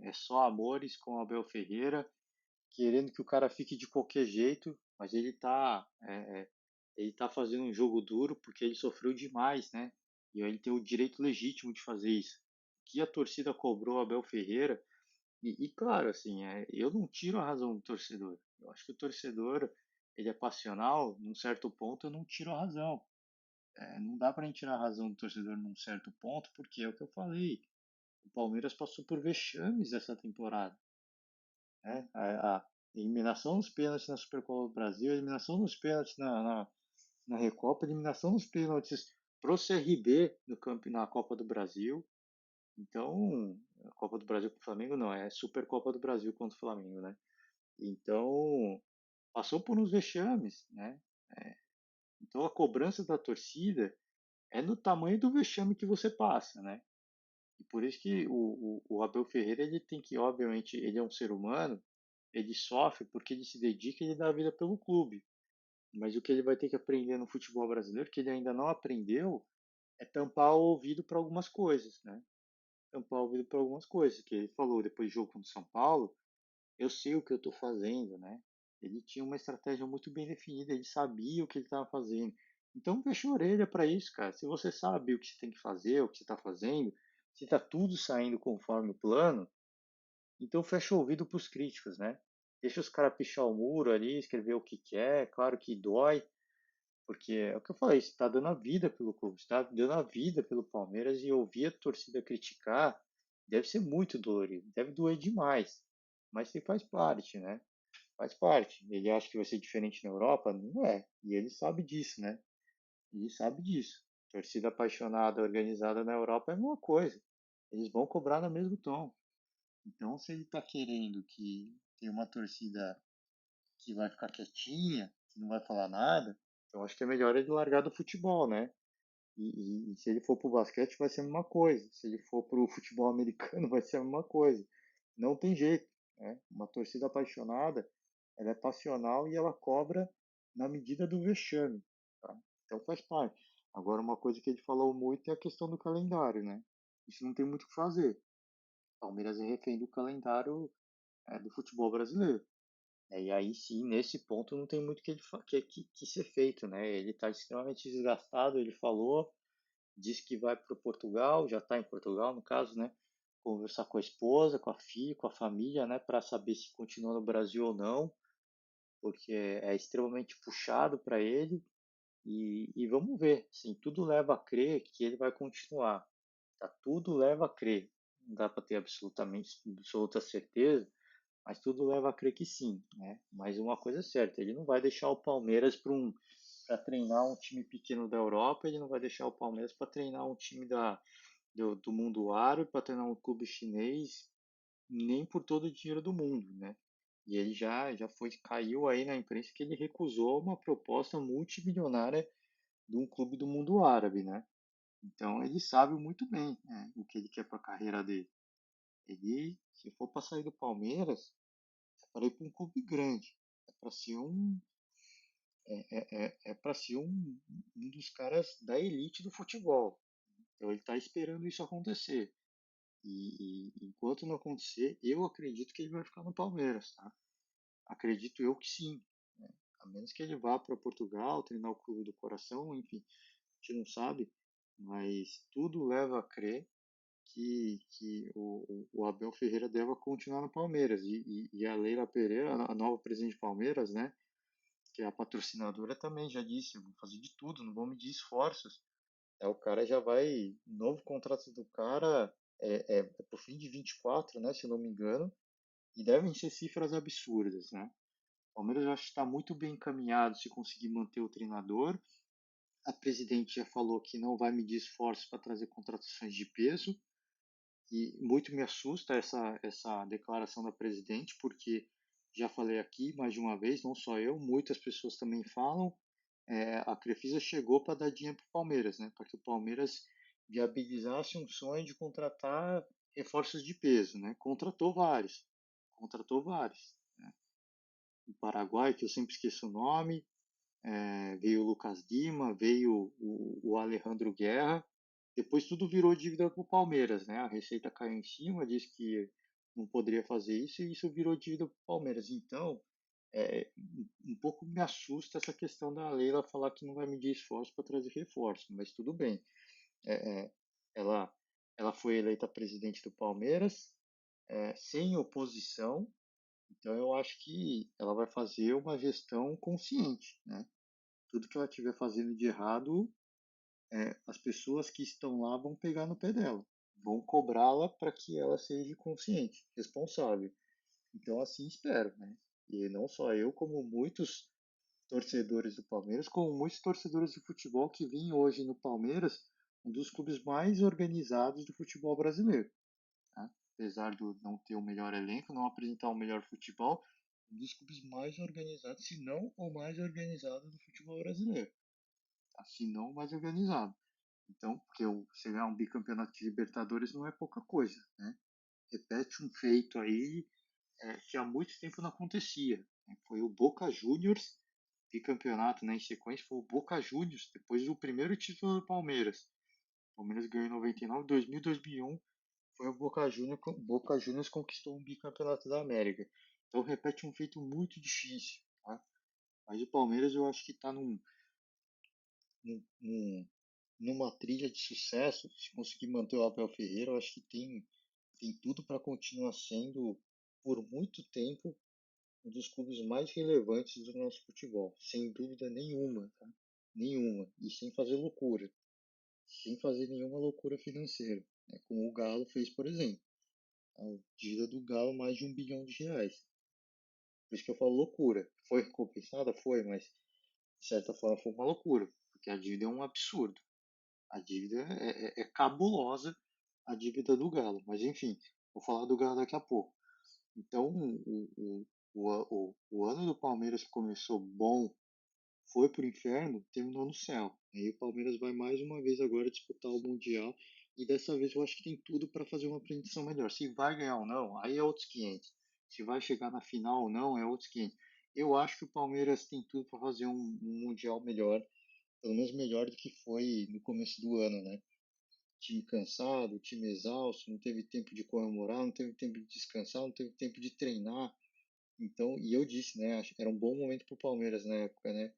é só amores com o Abel Ferreira, querendo que o cara fique de qualquer jeito, mas ele tá fazendo um jogo duro porque ele sofreu demais, né? E ele tem o direito legítimo de fazer isso. O que a torcida cobrou Abel Ferreira, e claro, assim, eu não tiro a razão do torcedor. Eu acho que o torcedor, ele é passional, num certo ponto eu não tiro a razão. Não dá pra gente tirar a razão do torcedor num certo ponto, porque é o que eu falei. O Palmeiras passou por vexames essa temporada, né? A eliminação nos pênaltis na Supercopa do Brasil, a eliminação nos pênaltis na Recopa, a eliminação nos pênaltis pro CRB na Copa do Brasil. Então, a Copa do Brasil com o Flamengo não, é Supercopa do Brasil contra o Flamengo, né? Então, passou por uns vexames, né? Então, a cobrança da torcida é no tamanho do vexame que você passa, né? E por isso que o Abel Ferreira, ele tem que, obviamente, ele é um ser humano, ele sofre porque ele se dedica e ele dá a vida pelo clube. Mas o que ele vai ter que aprender no futebol brasileiro, que ele ainda não aprendeu, é tampar o ouvido para algumas coisas, né? Tampar o ouvido para algumas coisas, que ele falou depois do jogo contra o São Paulo, eu sei o que eu estou fazendo, né? Ele tinha uma estratégia muito bem definida, ele sabia o que ele estava fazendo. Então fecha a orelha para isso, cara. Se você sabe o que você tem que fazer, o que você está fazendo, se está tudo saindo conforme o plano, então fecha o ouvido para os críticos, né? Deixa os caras pichar o muro ali, escrever o que quer, claro que dói, Porque é o que eu falei, você está dando a vida pelo clube, você está dando a vida pelo Palmeiras e ouvir a torcida criticar deve ser muito dolorido, deve doer demais. Mas você faz parte, né? Faz parte. Ele acha que vai ser diferente na Europa? Não é. E ele sabe disso, né? Ele sabe disso. Torcida apaixonada, organizada na Europa é a mesma coisa. Eles vão cobrar no mesmo tom. Então, se ele está querendo que tenha uma torcida que vai ficar quietinha, que não vai falar nada, eu acho que é melhor ele largar do futebol, né? E se ele for pro basquete, vai ser a mesma coisa. Se ele for pro futebol americano, vai ser a mesma coisa. Não tem jeito, né? Uma torcida apaixonada, ela é passional e ela cobra na medida do vexame, tá? Então faz parte. Agora, uma coisa que ele falou muito é a questão do calendário, né? Isso não tem muito o que fazer. Palmeiras é refém do calendário do futebol brasileiro. E aí sim, nesse ponto não tem muito que ser feito, né? Ele está extremamente desgastado, ele falou, disse que vai para Portugal, já está em Portugal no caso, né? Conversar com a esposa, com a filha, com a família, né? Para saber se continua no Brasil ou não, porque é extremamente puxado para ele. E vamos ver, assim, tudo leva a crer que ele vai continuar. Tá? Tudo leva a crer. Não dá para ter absoluta certeza, mas tudo leva a crer que sim, né? Mas uma coisa é certa, ele não vai deixar o Palmeiras para treinar um time pequeno da Europa, ele não vai deixar o Palmeiras para treinar um time do mundo árabe, para treinar um clube chinês, nem por todo o dinheiro do mundo, né? E ele caiu aí na imprensa que ele recusou uma proposta multimilionária de um clube do mundo árabe, né? Então ele sabe muito bem, né, o que ele quer para a carreira dele. Ele, se for para sair do Palmeiras, é para ir para um clube grande, é para ser para ser um dos caras da elite do futebol. Então ele está esperando isso acontecer. E enquanto não acontecer, eu acredito que ele vai ficar no Palmeiras, tá? Acredito eu que sim, né? A menos que ele vá para Portugal, treinar o clube do coração, enfim, a gente não sabe, mas tudo leva a crer que o Abel Ferreira deva continuar no Palmeiras. E a Leila Pereira, a nova presidente do Palmeiras, né, que é a patrocinadora, também já disse: eu vou fazer de tudo, não vou medir esforços. O cara já vai. Novo contrato do cara é pro fim de 24, né, se eu não me engano, e devem ser cifras absurdas, né? O Palmeiras eu acho que está muito bem encaminhado se conseguir manter o treinador. A presidente já falou que não vai medir esforços para trazer contratações de peso. E muito me assusta essa declaração da presidente, porque já falei aqui mais de uma vez, não só eu, muitas pessoas também falam, a Crefisa chegou para dar dinheiro para o Palmeiras, né, para que o Palmeiras viabilizasse um sonho de contratar reforços de peso, né, contratou vários, né, o Paraguai, que eu sempre esqueço o nome, veio o Lucas Lima, veio o Alejandro Guerra, depois tudo virou dívida para o Palmeiras, né? A Receita caiu em cima, disse que não poderia fazer isso e isso virou dívida para o Palmeiras. Então, um pouco me assusta essa questão da Leila falar que não vai medir esforço para trazer reforço, mas tudo bem. É, é, ela, ela foi eleita presidente do Palmeiras, sem oposição, então eu acho que ela vai fazer uma gestão consciente, né? Tudo que ela estiver fazendo de errado, as pessoas que estão lá vão pegar no pé dela, vão cobrá-la para que ela seja consciente, responsável. Então assim espero, né? E não só eu, como muitos torcedores do Palmeiras, como muitos torcedores de futebol que vêm hoje no Palmeiras, um dos clubes mais organizados do futebol brasileiro. Tá? Apesar de não ter o melhor elenco, não apresentar o melhor futebol, um dos clubes mais organizados, se não o mais organizado do futebol brasileiro. Tá? Se não o mais organizado. Então, porque você ganhar um bicampeonato de Libertadores não é pouca coisa, né? Repete um feito aí que há muito tempo não acontecia, né? Foi o Boca Juniors, bicampeonato, né, em sequência, foi o Boca Juniors, depois do primeiro título do Palmeiras. O Palmeiras ganhou em 99, 2000, 2001, foi o Boca Juniors conquistou um bicampeonato da América. Então repete um feito muito difícil, tá? Mas o Palmeiras eu acho que está num, num, numa trilha de sucesso, se conseguir manter o Abel Ferreira, eu acho que tem tudo para continuar sendo, por muito tempo, um dos clubes mais relevantes do nosso futebol, sem dúvida nenhuma. Tá? nenhuma, e sem fazer loucura, sem fazer nenhuma loucura financeira, né? Como o Galo fez, por exemplo. A dívida do Galo mais de R$ 1 bilhão. Por isso que eu falo loucura. Foi recompensada? Foi, mas de certa forma foi uma loucura, porque a dívida é um absurdo. A dívida é cabulosa, a dívida do Galo. Mas enfim, vou falar do Galo daqui a pouco. Então, o ano do Palmeiras que começou bom, foi pro inferno, terminou no céu. Aí o Palmeiras vai mais uma vez agora disputar o Mundial. E dessa vez eu acho que tem tudo para fazer uma apresentação melhor. Se vai ganhar ou não, aí é outros 500. Se vai chegar na final ou não, é outros 500. Eu acho que o Palmeiras tem tudo para fazer um Mundial melhor, pelo menos melhor do que foi no começo do ano, né? Time cansado, time exausto, não teve tempo de comemorar, não teve tempo de descansar, não teve tempo de treinar. Então, e eu disse, né? Era um bom momento para o Palmeiras na época, né?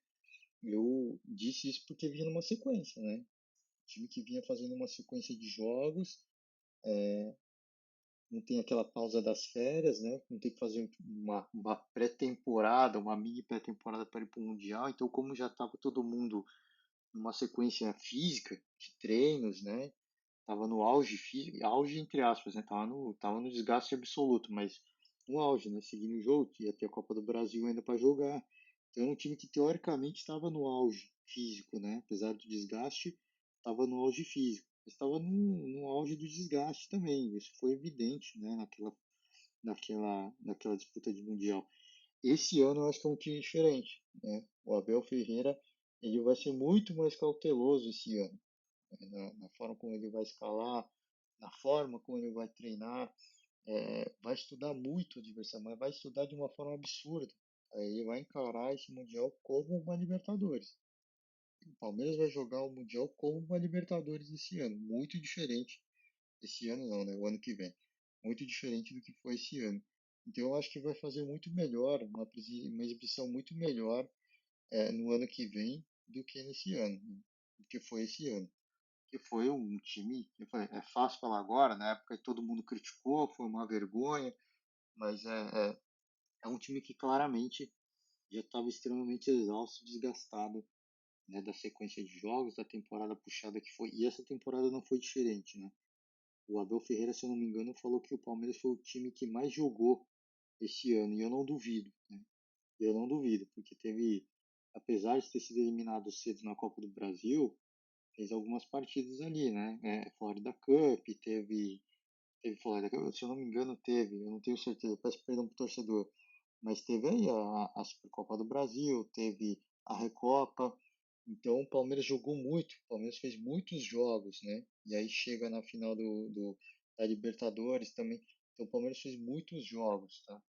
Eu disse isso porque vinha numa sequência, né? O time que vinha fazendo uma sequência de jogos, não tem aquela pausa das férias, né? Não tem que fazer uma pré-temporada, uma mini pré-temporada para ir para o Mundial. Então, como já estava todo mundo numa sequência física de treinos, né? Tava no auge, auge entre aspas, né? Tava no desgaste absoluto, mas no auge, né? Seguindo o jogo, ia ter a Copa do Brasil ainda para jogar. Então era um time que teoricamente estava no auge físico, né? Apesar do desgaste, estava no auge físico, mas estava no auge do desgaste também. Isso foi evidente, né? Naquela disputa de mundial. Esse ano eu acho que é um time diferente, né? O Abel Ferreira ele vai ser muito mais cauteloso esse ano, né? Na forma como ele vai escalar, na forma como ele vai treinar, vai estudar muito o adversário, mas vai estudar de uma forma absurda. Aí ele vai encarar esse Mundial como uma Libertadores. O Palmeiras vai jogar o Mundial como uma Libertadores esse ano, muito diferente. Esse ano não, né? O ano que vem. Muito diferente do que foi esse ano. Então eu acho que vai fazer muito melhor, uma exibição muito melhor no ano que vem do que nesse ano, né? Do que foi esse ano. Que foi um time, é fácil falar agora, na época todo mundo criticou, foi uma vergonha, mas é um time que claramente já estava extremamente exausto, desgastado, né, da sequência de jogos, da temporada puxada que foi, e essa temporada não foi diferente, né? O Abel Ferreira, se eu não me engano, falou que o Palmeiras foi o time que mais jogou esse ano, e eu não duvido, né? Eu não duvido, porque teve, apesar de ter sido eliminado cedo na Copa do Brasil, fez algumas partidas ali, né? Florida Cup, teve Florida Cup, se eu não me engano, teve, eu não tenho certeza, peço perdão pro torcedor, mas teve aí a Supercopa do Brasil, teve a Recopa, então o Palmeiras jogou muito, o Palmeiras fez muitos jogos, né? E aí chega na final da Libertadores também, então o Palmeiras fez muitos jogos, tá?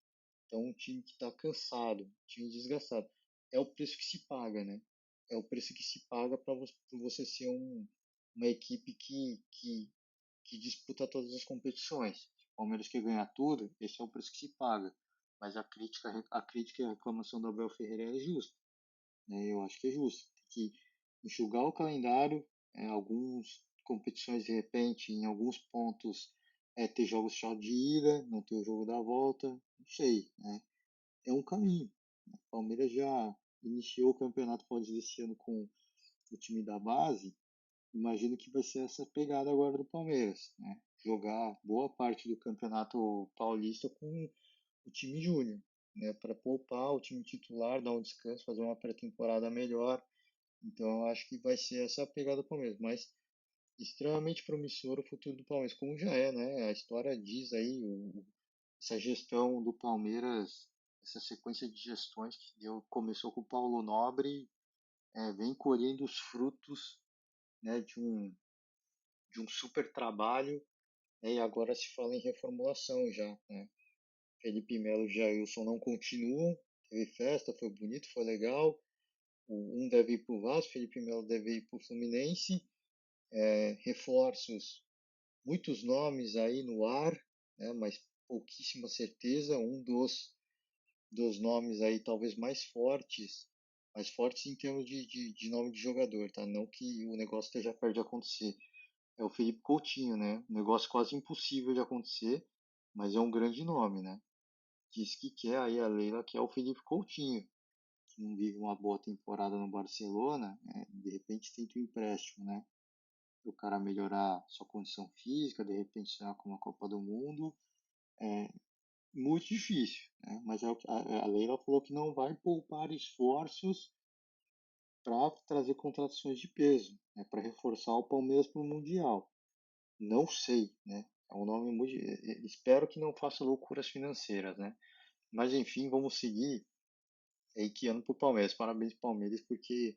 Então, um time que está cansado, um time desgastado. É o preço que se paga, né? É o preço que se paga para você ser uma equipe que disputa todas as competições. Se o Palmeiras quer ganhar tudo, esse é o preço que se paga. Mas a crítica e a reclamação do Abel Ferreira é justa, né? Eu acho que é justo. Tem que enxugar o calendário, algumas competições de repente, em alguns pontos, ter jogos só de ida, não ter o jogo da volta, não sei, né? É um caminho. O Palmeiras já iniciou o Campeonato Paulista esse ano com o time da base. Imagino que vai ser essa pegada agora do Palmeiras, né? Jogar boa parte do Campeonato Paulista com o time júnior, né? Para poupar o time titular, dar um descanso, fazer uma pré-temporada melhor. Então eu acho que vai ser essa a pegada do Palmeiras. Mas extremamente promissor o futuro do Palmeiras, como já é, né? A história diz aí, essa gestão do Palmeiras, essa sequência de gestões que começou com o Paulo Nobre, vem colhendo os frutos, né, de um super trabalho, né, e agora se fala em reformulação já, né? Felipe Melo e Jailson não continuam, teve festa, foi bonito, foi legal. Um deve ir para o Vasco, Felipe Melo deve ir para o Fluminense. Reforços, muitos nomes aí no ar, né, mas pouquíssima certeza. Um dos nomes aí talvez mais fortes em termos de nome de jogador, tá? Não que o negócio esteja perto de acontecer. É o Felipe Coutinho, né? Um negócio quase impossível de acontecer, mas é um grande nome, né? Diz que quer aí a Leila, que é o Felipe Coutinho. que não vive uma boa temporada no Barcelona, de repente tenta um empréstimo, né? Para o cara melhorar sua condição física, de repente sonhar com uma Copa do Mundo. É muito difícil, né? Mas a Leila falou que não vai poupar esforços para trazer contratações de peso, né? Para reforçar o Palmeiras para o Mundial. Não sei, né? É um nome muito. Espero que não faça loucuras financeiras, né? Mas enfim, vamos seguir. E que ano pro Palmeiras. Parabéns pro Palmeiras, porque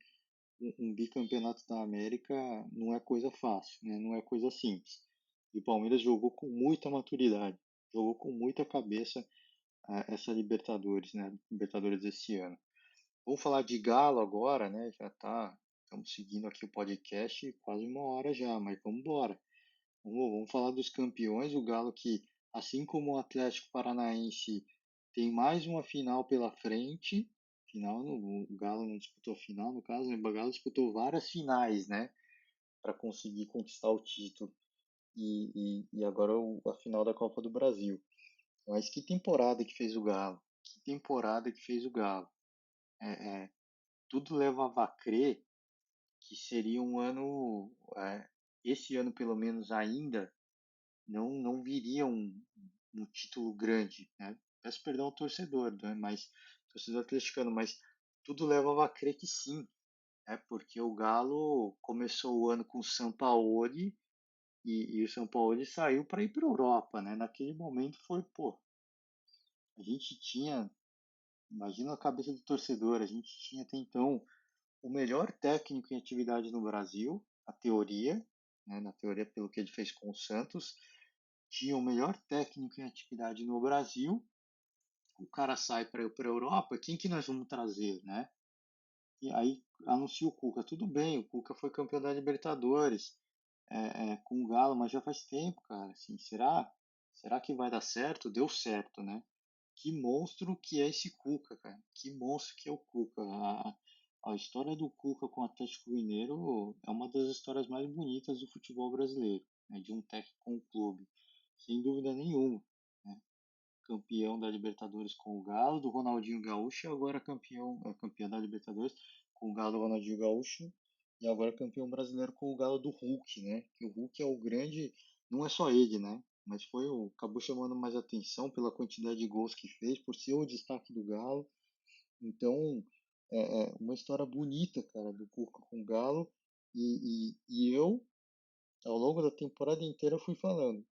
um bicampeonato da América não é coisa fácil, né? Não é coisa simples. E o Palmeiras jogou com muita maturidade, jogou com muita cabeça essa Libertadores, né? Libertadores desse ano. Vamos falar de Galo agora, né? Estamos seguindo aqui o podcast quase uma hora já, mas vamos embora. Vamos falar dos campeões, o Galo que, assim como o Atlético Paranaense, tem mais uma final pela frente. O Galo não disputou final, no caso, né? O Galo disputou várias finais, né? Para conseguir conquistar o título. E agora a final da Copa do Brasil. Mas que temporada que fez o Galo? Que temporada que fez o Galo? É, é, tudo levava a crer que seria um ano, esse ano pelo menos ainda, não viria um título grande, né? Peço perdão ao torcedor, né? Mas torcedor atleticano, mas tudo levava a crer que sim, né? Porque o Galo começou o ano com o Sampaoli e o Sampaoli saiu para ir para a Europa, né? Naquele momento foi, pô, a gente tinha, imagina a cabeça do torcedor, a gente tinha até então o melhor técnico em atividade no Brasil, a teoria, né? Na teoria pelo que ele fez com o Santos, tinha o melhor técnico em atividade no Brasil, o cara sai para ir para a Europa, quem que nós vamos trazer, né? E aí anuncia o Cuca, tudo bem, o Cuca foi campeão da Libertadores com o Galo, mas já faz tempo, cara, assim, será que vai dar certo? Deu certo, né? Que monstro que é esse Cuca, cara, que monstro que é o Cuca. A história do Cuca com o Atlético Mineiro é uma das histórias mais bonitas do futebol brasileiro, né? De um técnico com um clube, sem dúvida nenhuma, né? Campeão da Libertadores com o Galo, do Ronaldinho Gaúcho, e agora campeão da Libertadores com o Galo do Ronaldinho Gaúcho, e agora campeão brasileiro com o Galo do Hulk, né? Que o Hulk é o grande, não é só ele, né? Mas acabou chamando mais atenção pela quantidade de gols que fez, por ser o destaque do Galo. Então, é uma história bonita, cara, do Cuca com o Galo. E eu, ao longo da temporada inteira, fui falando.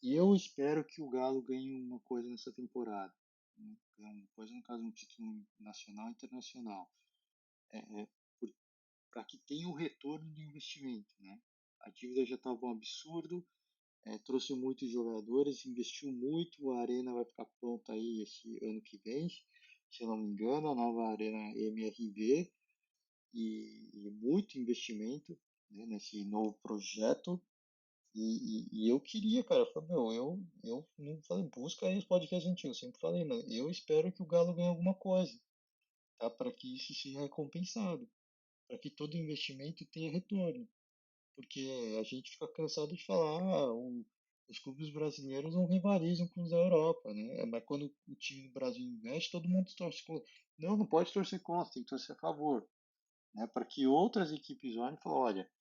E eu espero que o Galo ganhe uma coisa nessa temporada, né? Ganhe uma coisa, no caso, um título nacional e internacional. É, é, para que tenha o retorno do investimento, né? A dívida já estava um absurdo, trouxe muitos jogadores, investiu muito, a arena vai ficar pronta aí esse ano que vem, se eu não me engano, a nova arena MRV, e muito investimento, né, nesse novo projeto. E eu queria, cara, eu falei, meu, eu não falei, busca aí os podcasts antigos, eu sempre falei, mano, eu espero que o Galo ganhe alguma coisa, tá? Para que isso seja recompensado, para que todo investimento tenha retorno, porque a gente fica cansado de falar, os clubes brasileiros não rivalizam com os da Europa, né? Mas quando o time do Brasil investe, todo mundo torce contra. Não, não pode torcer contra, tem que torcer a favor, né? Para que outras equipes olhem e falem, olha,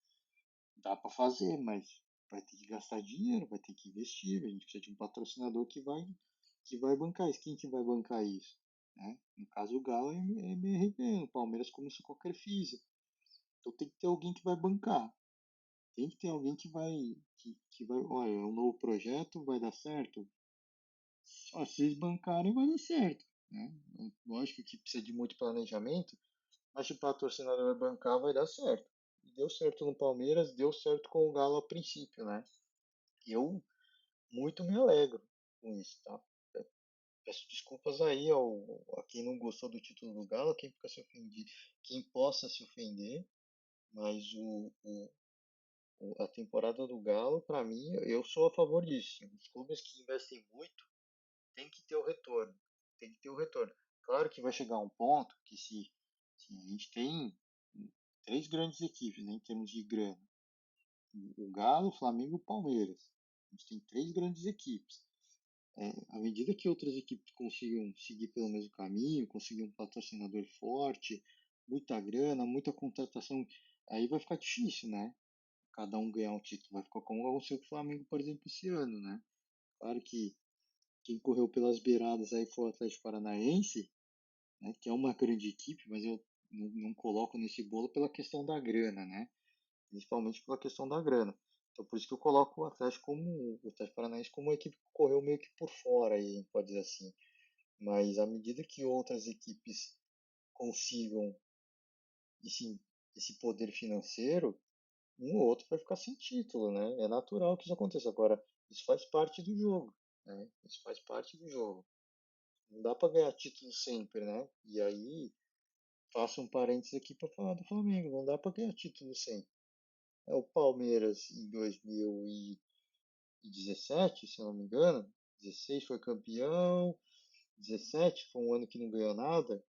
dá para fazer, mas vai ter que gastar dinheiro, vai ter que investir, a gente precisa de um patrocinador que vai bancar isso. Quem que vai bancar isso? Né? No caso o Galo é MRV, o Palmeiras começou com a Crefisa. Então tem que ter alguém que vai bancar. Tem que ter alguém que vai, olha, é um novo projeto, vai dar certo. Se eles bancarem, vai dar certo. Né? Lógico que precisa de muito planejamento, mas se o patrocinador vai bancar, vai dar certo. Deu certo no Palmeiras, deu certo com o Galo a princípio, né? Eu muito me alegro com isso, tá? Peço desculpas aí a quem não gostou do título do Galo, quem fica se ofendido, quem possa se ofender, mas a temporada do Galo, para mim, eu sou a favor disso. Os clubes que investem muito têm que ter o retorno. Tem que ter o retorno. Claro que vai chegar um ponto que se a gente tem três grandes equipes, né, em termos de grana, o Galo, o Flamengo e o Palmeiras. A gente tem três grandes equipes. À medida que outras equipes consigam seguir pelo mesmo caminho, conseguir um patrocinador forte, muita grana, muita contratação, aí vai ficar difícil, né? Cada um ganhar um título. Vai ficar como aconteceu com o Flamengo, por exemplo, esse ano, né? Claro que quem correu pelas beiradas aí foi o Atlético Paranaense, né? Que é uma grande equipe, mas eu não coloco nesse bolo pela questão da grana, né? Principalmente pela questão da grana. Então por isso que eu coloco o Atlético Paranaense como uma equipe que correu meio que por fora, aí, a gente pode dizer assim. Mas à medida que outras equipes consigam esse, esse poder financeiro, um ou outro vai ficar sem título, né? É natural que isso aconteça. Agora, isso faz parte do jogo, né? Isso faz parte do jogo. Não dá para ganhar título sempre, né? E aí, faço um parênteses aqui para falar do Flamengo. Não dá para ganhar título sempre. É o Palmeiras em 2017, se eu não me engano. 16 foi campeão. 17 foi um ano que não ganhou nada.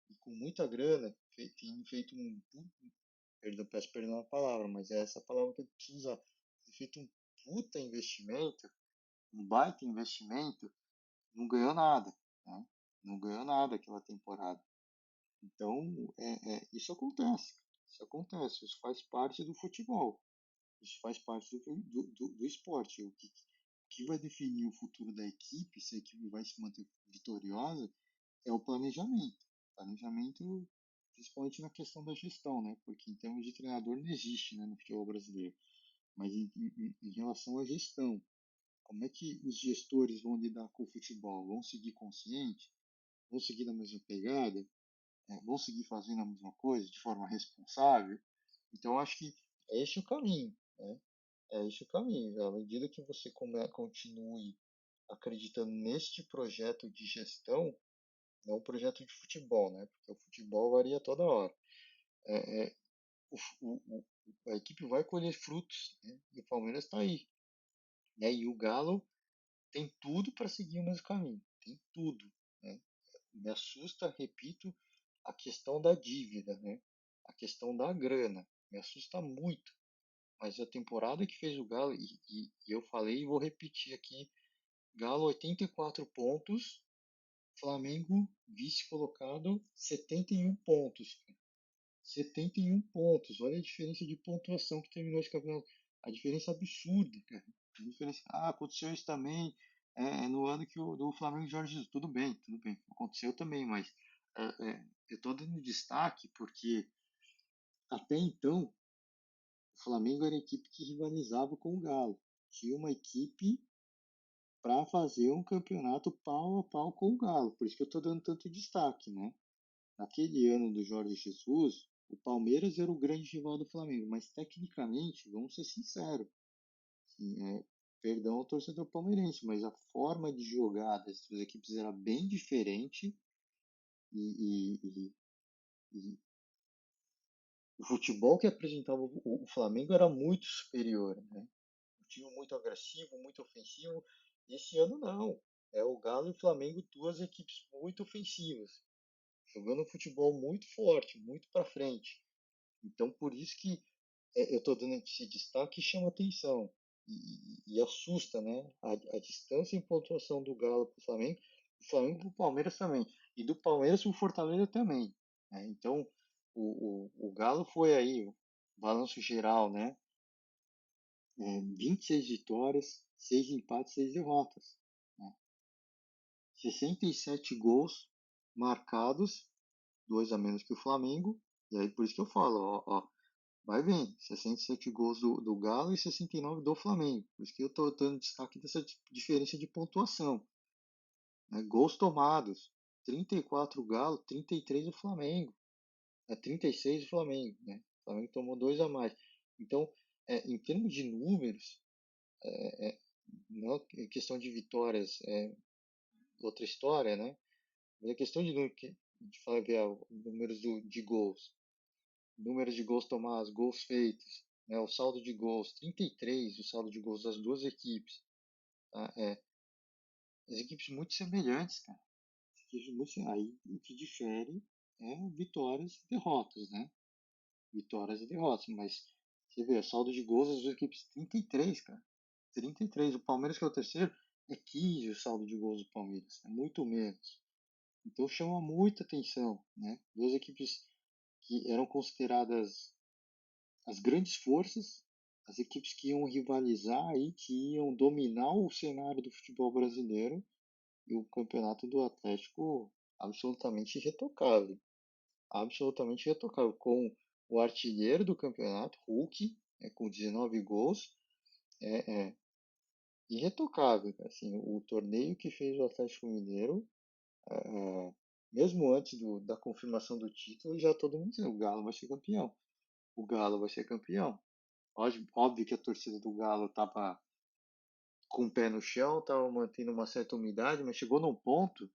E com muita grana, tem feito perdão, peço perdão na palavra, mas é essa palavra que eu preciso usar. Tem feito um puta investimento, um baita investimento, não ganhou nada, né? Não ganhou nada aquela temporada. Então, isso acontece. Isso acontece. Isso faz parte do futebol. Isso faz parte do esporte. O que vai definir o futuro da equipe, se a equipe vai se manter vitoriosa, é o planejamento. Planejamento, principalmente na questão da gestão, né? Porque em termos de treinador não existe, né, no futebol brasileiro. Mas em relação à gestão, como é que os gestores vão lidar com o futebol? Vão seguir consciente? Vão seguir na mesma pegada? Vão seguir fazendo a mesma coisa de forma responsável? Então, acho que é esse o caminho, né? É esse o caminho. À medida que você continue acreditando neste projeto de gestão, não um projeto de futebol, né? Porque o futebol varia toda hora. É, é, a equipe vai colher frutos, né? E o Palmeiras está aí, né? E o Galo tem tudo para seguir o mesmo caminho, tem tudo, né? Me assusta, repito, a questão da dívida, né? A questão da grana, me assusta muito. Mas a temporada que fez o Galo, e eu falei e vou repetir aqui, Galo 84 pontos, Flamengo vice colocado 71 pontos. 71 pontos. Olha a diferença de pontuação que terminou esse campeonato. A diferença absurda, cara. A diferença... aconteceu isso também no ano que do Flamengo e Jorge Jesus. Tudo bem, tudo bem. Aconteceu também, mas eu estou dando destaque porque até então o Flamengo era a equipe que rivalizava com o Galo. Tinha uma equipe para fazer um campeonato pau a pau com o Galo. Por isso que eu estou dando tanto destaque, né? Naquele ano do Jorge Jesus, o Palmeiras era o grande rival do Flamengo, mas tecnicamente, vamos ser sinceros, assim, perdão ao torcedor palmeirense, mas a forma de jogar das duas equipes era bem diferente e, e, e o futebol que apresentava o Flamengo era muito superior, né? Um time muito agressivo, muito ofensivo. E esse ano não. É o Galo e o Flamengo, duas equipes muito ofensivas, jogando um futebol muito forte, muito para frente. Então, por isso que eu estou dando esse destaque e chama atenção. E assusta, né? A distância em pontuação do Galo para o Flamengo para o Palmeiras também. E do Palmeiras para o Fortaleza também. Né? Então, o Galo foi aí, o balanço geral, né? 26 vitórias, 6 empates, 6 derrotas. Né? 67 gols marcados, 2 a menos que o Flamengo. E aí, por isso que eu falo, ó, vai bem, 67 gols do Galo e 69 do Flamengo. Por isso que eu estou dando destaque dessa diferença de pontuação. Né? Gols tomados, 34 Galo, 33 do Flamengo. 36 do Flamengo. Né? O Flamengo tomou 2 a mais. Então, em termos de números, não é questão de vitórias, é outra história, né? Mas a questão de falar, ver números de gols. Números de gols tomados, gols feitos, né, o saldo de gols, 33 o saldo de gols das duas equipes. Tá? As equipes muito semelhantes, cara. Aí o que difere é vitórias e derrotas, né? Vitórias e derrotas, mas você vê, o saldo de gols das duas equipes, 33, cara. 33. O Palmeiras, que é o terceiro, é 15 o saldo de gols do Palmeiras, é muito menos. Então chama muita atenção, né? Duas equipes que eram consideradas as grandes forças, as equipes que iam rivalizar aí, que iam dominar o cenário do futebol brasileiro, e o campeonato do Atlético absolutamente irretocável, absolutamente irretocável, com o artilheiro do campeonato, Hulk, com 19 gols, é, é irretocável, assim, o torneio que fez o Atlético Mineiro, é, mesmo antes da confirmação do título, já todo mundo dizendo, o Galo vai ser campeão, o Galo vai ser campeão. Óbvio que a torcida do Galo estava com o pé no chão, estava mantendo uma certa umidade, mas chegou num ponto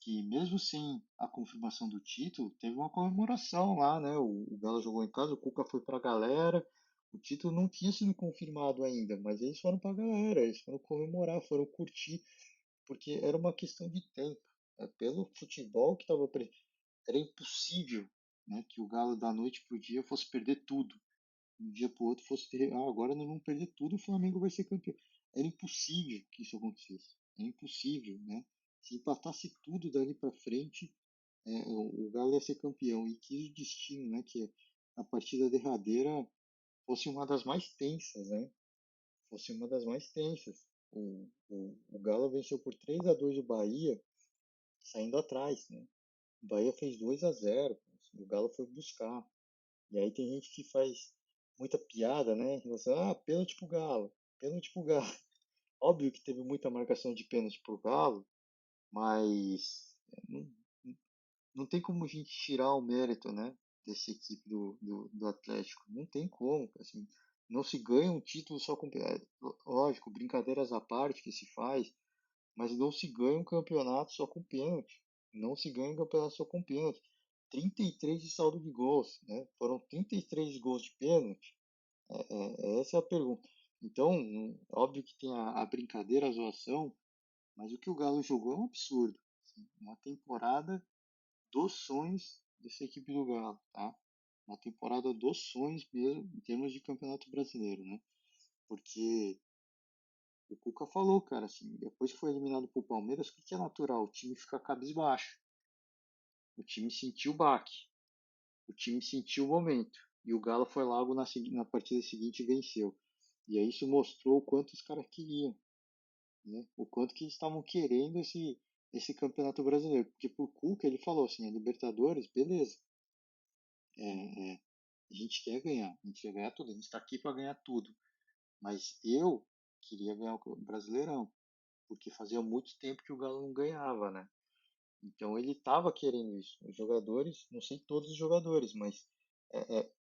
que, mesmo sem a confirmação do título, teve uma comemoração lá, né? O Galo jogou em casa, o Cuca foi para a galera, o título não tinha sido confirmado ainda, mas eles foram para a galera, eles foram comemorar, foram curtir, porque era uma questão de tempo. Pelo futebol que estava. Era impossível, né, que o Galo da noite para o dia fosse perder tudo. De um dia para o outro fosse ter, agora nós vamos perder tudo, o Flamengo vai ser campeão. Era impossível que isso acontecesse. Era impossível, né? Se empatasse tudo dali para frente, o Galo ia ser campeão. E que destino, né? Que a partida derradeira fosse uma das mais tensas, né? Fosse uma das mais tensas. O Galo venceu por 3-2 o Bahia, saindo atrás, né? O Bahia fez 2-0, o Galo foi buscar. E aí tem gente que faz muita piada, né? Em relação, pênalti pro Galo, pênalti pro Galo. Óbvio que teve muita marcação de pênalti pro Galo, mas não tem como a gente tirar o mérito, né? Dessa equipe do Atlético. Não tem como, assim. Não se ganha um título só com. Lógico, brincadeiras à parte que se faz, mas não se ganha um campeonato só com pênalti. Não se ganha um campeonato só com pênalti. 33 de saldo de gols, né? Foram 33 gols de pênalti. Essa é a pergunta. Então, óbvio que tem a brincadeira, a zoação, mas o que o Galo jogou é um absurdo. Assim, uma temporada dos sonhos dessa equipe do Galo, tá? Uma temporada dos sonhos mesmo, em termos de campeonato brasileiro, né? Porque o Cuca falou, cara, assim, depois que foi eliminado pro Palmeiras, o que é natural? O time fica cabisbaixo. O time sentiu o baque. O time sentiu o momento. E o Galo foi logo na partida seguinte e venceu. E aí isso mostrou o quanto os caras queriam, né? O quanto que eles estavam querendo esse campeonato brasileiro. Porque pro Cuca ele falou assim, a Libertadores, beleza. A gente quer ganhar, a gente quer ganhar tudo, a gente está aqui para ganhar tudo. Mas eu queria ganhar o Brasileirão, porque fazia muito tempo que o Galo não ganhava, né? Então ele estava querendo isso. Os jogadores, não sei todos os jogadores, mas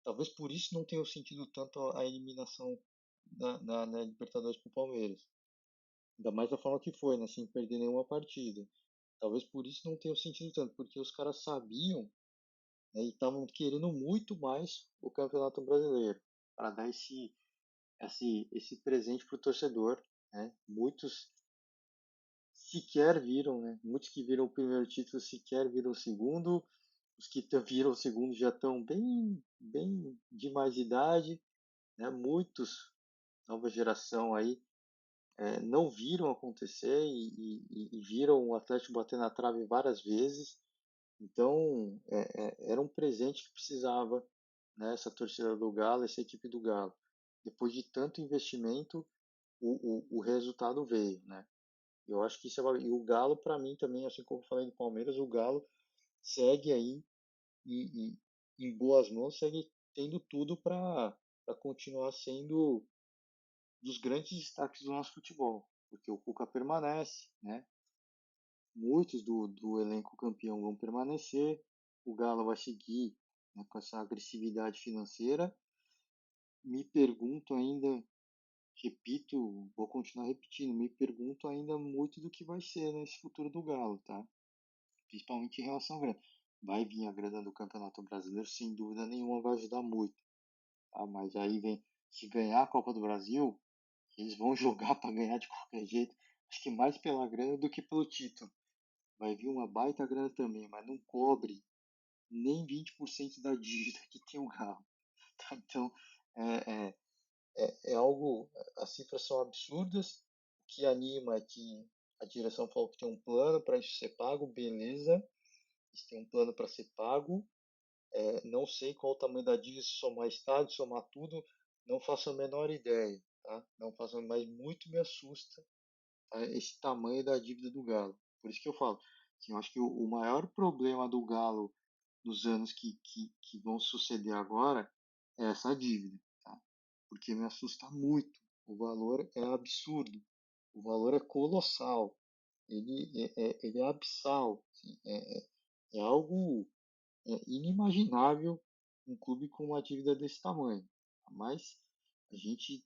talvez por isso não tenha sentido tanto a eliminação na Libertadores para o Palmeiras. Ainda mais da forma que foi, né? Sem perder nenhuma partida. Talvez por isso não tenha sentido tanto, porque os caras sabiam, né, e estavam querendo muito mais o Campeonato Brasileiro para dar esse presente para o torcedor, né? Muitos sequer viram, né? Muitos que viram o primeiro título sequer viram o segundo. Os que viram o segundo já estão bem de mais idade, né? Muitos, nova geração aí, não viram acontecer e viram o Atlético bater na trave várias vezes. Então, era um presente que precisava, né, essa torcida do Galo, essa equipe do Galo. Depois de tanto investimento, o resultado veio, né? Eu acho que isso e o Galo, para mim também, assim como eu falei do Palmeiras, o Galo segue aí e em boas mãos, segue tendo tudo para continuar sendo dos grandes destaques do nosso futebol, porque o Cuca permanece, né? Muitos do elenco campeão vão permanecer, o Galo vai seguir, né, com essa agressividade financeira. Me pergunto ainda, repito, vou continuar repetindo, me pergunto ainda muito do que vai ser nesse futuro do Galo, tá? Principalmente em relação ao grana. Vai vir a grana do Campeonato Brasileiro, sem dúvida nenhuma, vai ajudar muito. Tá? Mas aí vem, se ganhar a Copa do Brasil, eles vão jogar para ganhar de qualquer jeito. Acho que mais pela grana do que pelo título. Vai vir uma baita grana também, mas não cobre nem 20% da dívida que tem o Galo. Tá? Então, é, é algo, as cifras são absurdas. que anima é que a direção falou que tem um plano para isso ser pago, beleza, eles têm um plano para ser pago. Não sei qual o tamanho da dívida, se somar estádio, somar tudo, não faço a menor ideia, tá? Não faço, mas muito me assusta, tá, esse tamanho da dívida do Galo. Por isso que eu falo, assim, eu acho que o maior problema do Galo nos anos que vão suceder agora é essa dívida, tá? Porque me assusta muito. O valor é absurdo, o valor é colossal, ele é abissal, assim, é algo inimaginável um clube com uma dívida desse tamanho. Mas a gente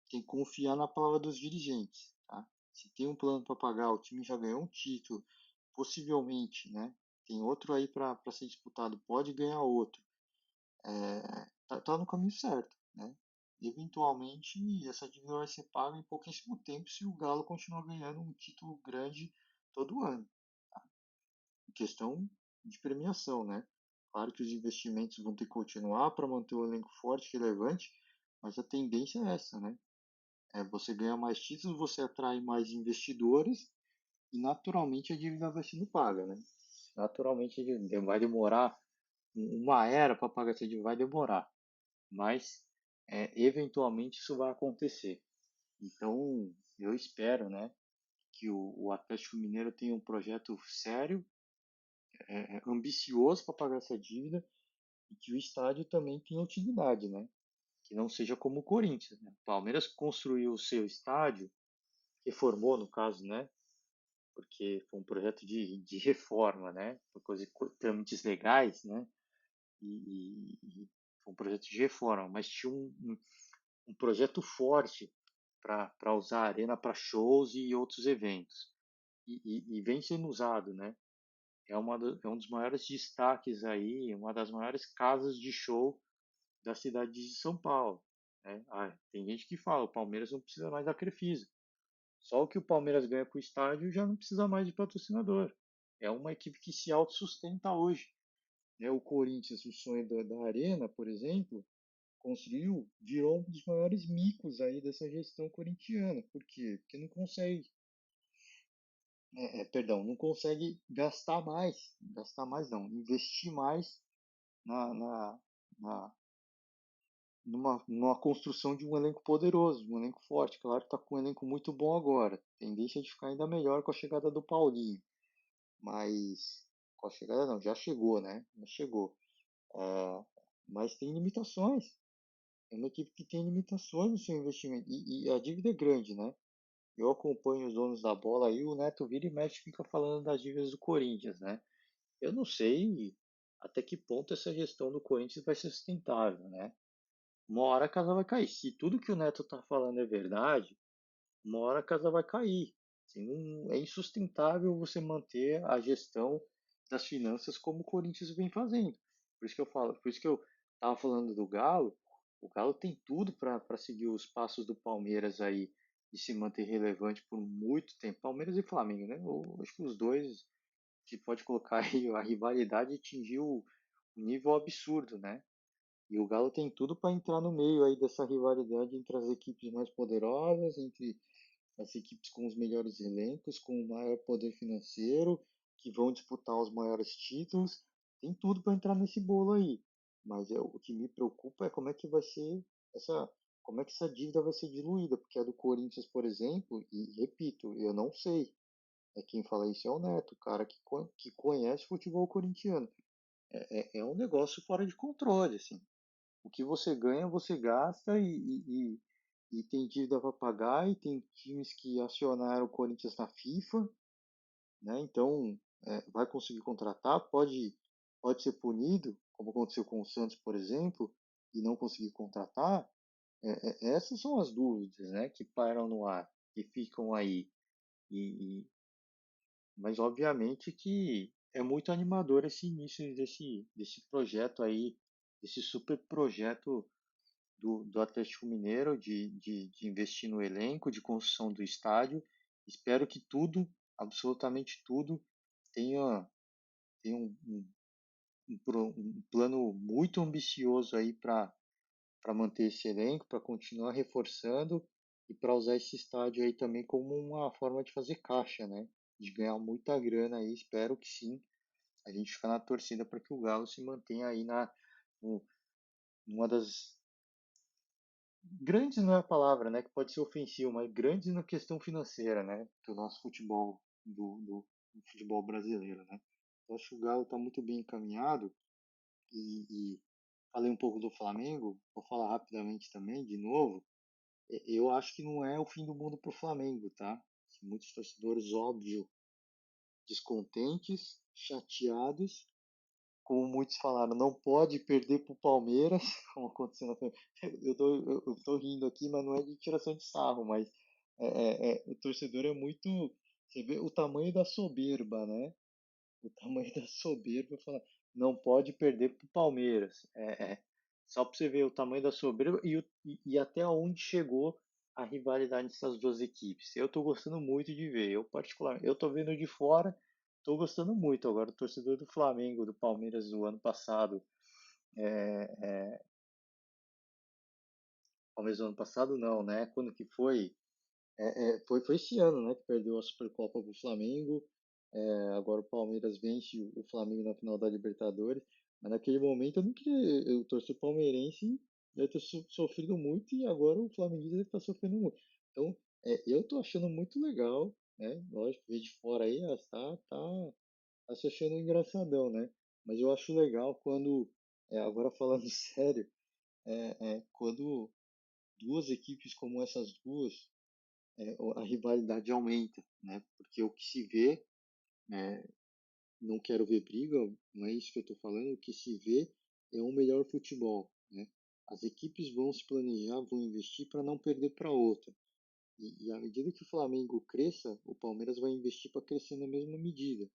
tem que confiar na palavra dos dirigentes, tá? Se tem um plano para pagar, o time já ganhou um título, possivelmente, né? Tem outro aí para ser disputado, pode ganhar outro. Tá no caminho certo, né? Eventualmente essa dívida vai ser paga em pouquíssimo tempo se o Galo continuar ganhando um título grande todo ano. Questão de premiação, né? Claro que os investimentos vão ter que continuar para manter o elenco forte, relevante, mas a tendência é essa, né? Você ganha mais títulos, você atrai mais investidores e naturalmente a dívida vai sendo paga, né? Naturalmente vai demorar uma era para pagar essa dívida, vai demorar, mas eventualmente isso vai acontecer. Então eu espero, né, que o Atlético Mineiro tenha um projeto sério, ambicioso para pagar essa dívida e que o estádio também tenha utilidade, né? Que não seja como o Corinthians, né? O Palmeiras construiu o seu estádio, reformou no caso, né? Porque foi um projeto de reforma, né? Por coisa de trâmites legais, né? E foi um projeto de reforma, mas tinha um projeto forte para usar a arena para shows e outros eventos. E vem sendo usado, né? É um dos maiores destaques aí, uma das maiores casas de show da cidade de São Paulo. Né? Tem gente que fala, o Palmeiras não precisa mais da Crefisa. Só o que o Palmeiras ganha com o estádio já não precisa mais de patrocinador. É uma equipe que se autossustenta hoje. Né? O Corinthians, o sonho da Arena, por exemplo, construiu, virou um dos maiores micos aí dessa gestão corintiana. Por quê? Porque não consegue, perdão, não consegue gastar mais não, investir mais na, na, na numa construção de um elenco poderoso, um elenco forte. Claro que está com um elenco muito bom agora. Tendência de ficar ainda melhor com a chegada do Paulinho. Mas com a chegada não, já chegou, né? Já chegou. É, mas tem limitações. É uma equipe que tem limitações no seu investimento. E a dívida é grande, né? Eu acompanho os donos da bola aí, o Neto vira e mexe fica falando das dívidas do Corinthians, né? Eu não sei até que ponto essa gestão do Corinthians vai ser sustentável, né? Uma hora a casa vai cair. Se tudo que o Neto tá falando é verdade, uma hora a casa vai cair. Assim, é insustentável você manter a gestão das finanças como o Corinthians vem fazendo. Por isso que eu falo, por isso que eu tava falando do Galo. O Galo tem tudo para seguir os passos do Palmeiras aí e se manter relevante por muito tempo. Palmeiras e Flamengo, né? Eu acho que os dois se pode colocar aí a rivalidade atingiu um nível absurdo, né? E o Galo tem tudo para entrar no meio aí dessa rivalidade entre as equipes mais poderosas, entre as equipes com os melhores elencos, com o maior poder financeiro, que vão disputar os maiores títulos. Tem tudo para entrar nesse bolo aí. Mas o que me preocupa é como é que vai ser essa, como é que essa dívida vai ser diluída, porque a do Corinthians, por exemplo, e repito, eu não sei. Quem fala isso é o Neto, o cara que conhece futebol corintiano. É um negócio fora de controle, assim. O que você ganha, você gasta e tem dívida para pagar e tem times que acionaram o Corinthians na FIFA, né? Então vai conseguir contratar, pode ser punido, como aconteceu com o Santos, por exemplo, e não conseguir contratar. Essas são as dúvidas, né, que pairam no ar, que ficam aí. E, mas obviamente que é muito animador esse início desse projeto aí, desse super projeto do Atlético Mineiro de investir no elenco, de construção do estádio. Espero que tudo, absolutamente tudo, tenha um plano muito ambicioso aí para manter esse elenco, para continuar reforçando e para usar esse estádio aí também como uma forma de fazer caixa, né? De ganhar muita grana aí, espero que sim. A gente fica na torcida para que o Galo se mantenha aí no- numa das grandes, não é a palavra, né? Que pode ser ofensivo, mas grandes na questão financeira, né? Do nosso futebol, do futebol brasileiro, né? Eu acho que o Galo está muito bem encaminhado e falei um pouco do Flamengo, vou falar rapidamente também, de novo. Eu acho que não é o fim do mundo para o Flamengo, tá? Muitos torcedores, óbvio, descontentes, chateados, como muitos falaram, não pode perder para o Palmeiras, como aconteceu na. Eu tô rindo aqui, mas não é de tiração de sarro, mas o torcedor é muito. Você vê o tamanho da soberba, né? O tamanho da soberba, falar, não pode perder para o Palmeiras. Só para você ver o tamanho da soberba e até onde chegou a rivalidade dessas duas equipes. Eu estou gostando muito de ver. Eu, particularmente, eu estou vendo de fora, estou gostando muito. Agora, o torcedor do Flamengo, do Palmeiras do ano passado, Palmeiras do ano passado não, né? Quando que foi? Foi esse ano, né, que perdeu a Supercopa pro Flamengo. Agora o Palmeiras vence o Flamengo na final da Libertadores. Mas naquele momento eu não queria. Eu torci o palmeirense, deve ter sofrido muito e agora o flamenguista deve estar sofrendo muito. Então, eu tô achando muito legal, né? Lógico, ver de fora aí, tá se achando engraçadão, né? Mas eu acho legal quando, agora falando sério, quando duas equipes como essas duas a rivalidade aumenta, né? Porque o que se vê, né, não quero ver briga, não é isso que eu estou falando, o que se vê é um melhor futebol, né? As equipes vão se planejar, vão investir para não perder para outra. E à medida que o Flamengo cresça, o Palmeiras vai investir para crescer na mesma medida.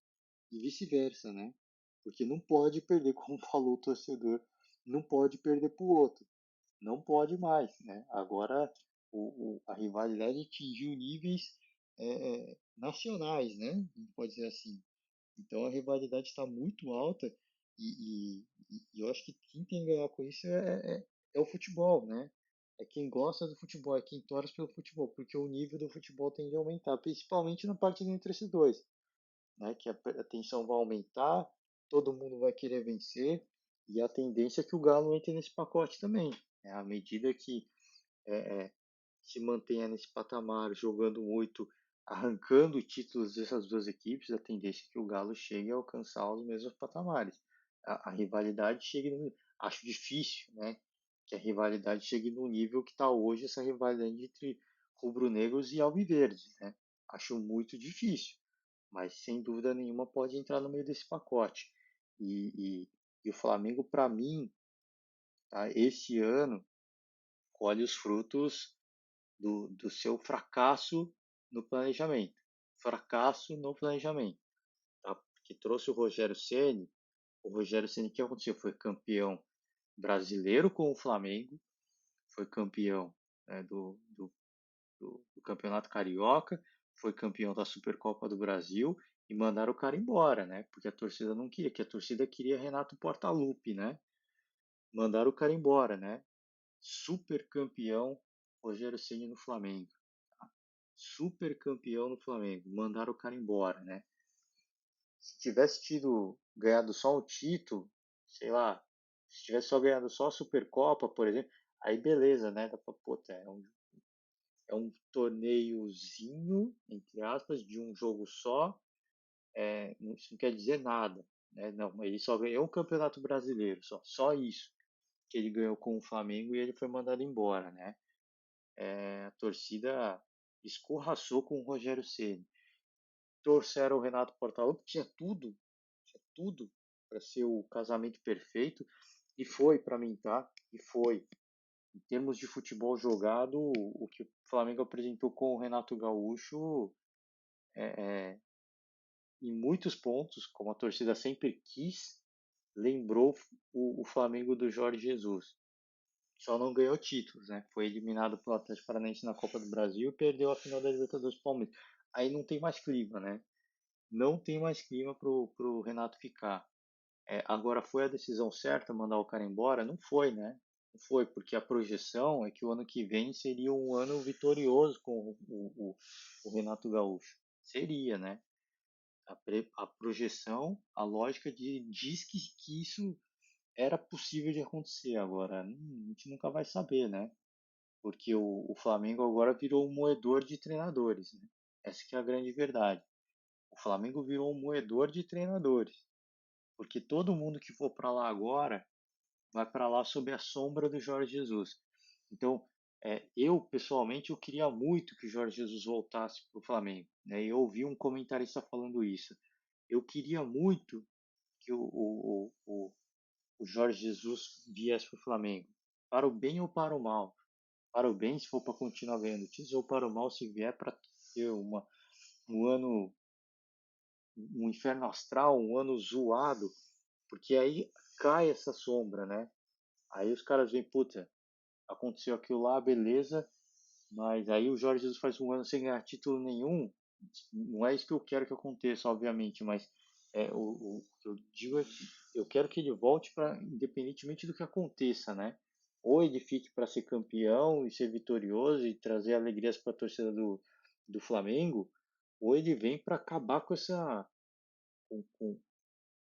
E vice-versa, né? Porque não pode perder, como falou o torcedor, não pode perder para o outro. Não pode mais, né? Agora a rivalidade atingiu níveis nacionais, né? A gente pode dizer assim. Então a rivalidade está muito alta e eu acho que quem tem que ganhar com isso é o futebol, né? É quem gosta do futebol, é quem torce pelo futebol, porque o nível do futebol tende a aumentar, principalmente na partida entre esses dois, né? Que a tensão vai aumentar, todo mundo vai querer vencer e a tendência é que o Galo entre nesse pacote também. Né? À medida que é, é, se mantenha nesse patamar, jogando muito, arrancando títulos dessas duas equipes, a tendência é que o Galo chegue a alcançar os mesmos patamares. A rivalidade chegue no, acho difícil, né, que a rivalidade chegue no nível que está hoje essa rivalidade entre rubro-negros e alviverdes, né? Acho muito difícil, mas sem dúvida nenhuma pode entrar no meio desse pacote. E o Flamengo, para mim, tá, esse ano colhe os frutos do seu fracasso no planejamento. Fracasso no planejamento. Tá? Que trouxe o Rogério Ceni. O Rogério Ceni, o que aconteceu? Foi campeão brasileiro com o Flamengo, foi campeão né, do Campeonato Carioca, foi campeão da Supercopa do Brasil e mandaram o cara embora, né? Porque a torcida não queria, que a torcida queria Renato Portaluppi, né? Mandaram o cara embora, né? Super campeão Rogério Ceni no Flamengo. Super campeão no Flamengo. Mandaram o cara embora, né? Se tivesse tido ganhado só um título, sei lá, se tivesse só ganhado só a Supercopa, por exemplo, aí beleza, né? Dá pra, pô, é um torneiozinho, entre aspas, de um jogo só. Isso não quer dizer nada. Né? Não, ele só ganhou um campeonato brasileiro, só isso que ele ganhou com o Flamengo e ele foi mandado embora, né? A torcida escorraçou com o Rogério Ceni. Trouxeram o Renato Portaluppi, tinha tudo para ser o casamento perfeito e foi para mim, tá? E foi. Em termos de futebol jogado, o que o Flamengo apresentou com o Renato Gaúcho, em muitos pontos, como a torcida sempre quis, lembrou o Flamengo do Jorge Jesus. Só não ganhou títulos, né? Foi eliminado pelo Atlético Paranaense na Copa do Brasil e perdeu a final da Libertadores do Palmeiras. Aí não tem mais clima, né? Não tem mais clima pro Renato ficar. Agora, foi a decisão certa mandar o cara embora? Não foi, né? Foi, porque a projeção é que o ano que vem seria um ano vitorioso com o Renato Gaúcho. Seria, né? A projeção, a lógica diz que isso era possível de acontecer. Agora, a gente nunca vai saber, né? Porque o Flamengo agora virou um moedor de treinadores, né? Essa que é a grande verdade. O Flamengo virou um moedor de treinadores. Porque todo mundo que for para lá agora vai para lá sob a sombra do Jorge Jesus. Então, eu pessoalmente eu queria muito que o Jorge Jesus voltasse para o Flamengo. Né? Eu ouvi um comentarista falando isso. Eu queria muito que o Jorge Jesus viesse para o Flamengo, para o bem ou para o mal. Para o bem, se for para continuar ganhando títulos, ou para o mal, se vier para ter um ano, um inferno astral, um ano zoado, porque aí cai essa sombra, né? Aí os caras veem, puta, aconteceu aquilo lá, beleza, mas aí o Jorge Jesus faz um ano sem ganhar título nenhum. Não é isso que eu quero que aconteça, obviamente, mas o que eu digo é que eu quero que ele volte para, independentemente do que aconteça, né? Ou ele fique para ser campeão e ser vitorioso e trazer alegrias para a torcida do Flamengo, ou ele vem para acabar com essa, com,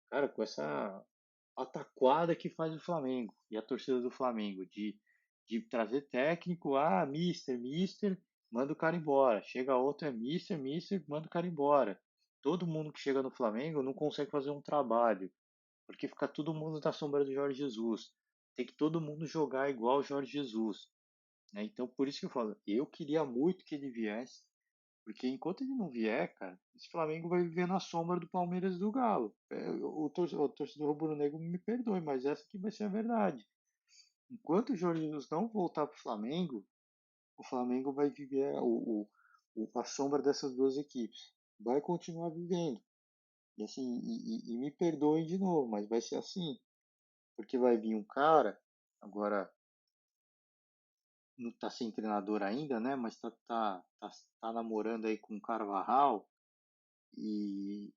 cara, com essa pataquada que faz o Flamengo e a torcida do Flamengo de trazer técnico, mister, manda o cara embora. Chega outro, mister, manda o cara embora. Todo mundo que chega no Flamengo não consegue fazer um trabalho, porque fica todo mundo na sombra do Jorge Jesus. Tem que todo mundo jogar igual o Jorge Jesus. Né? Então, por isso que eu falo, eu queria muito que ele viesse, porque enquanto ele não vier, cara, esse Flamengo vai viver na sombra do Palmeiras e do Galo. O torcedor rubro-negro me perdoe, mas essa aqui vai ser a verdade. Enquanto o Jorge Jesus não voltar para o Flamengo vai viver a sombra dessas duas equipes. Vai continuar vivendo. E, assim, e me perdoem de novo, mas vai ser assim. Porque vai vir um cara, agora não está sem treinador ainda, né? Mas tá namorando aí com o Carvajal. E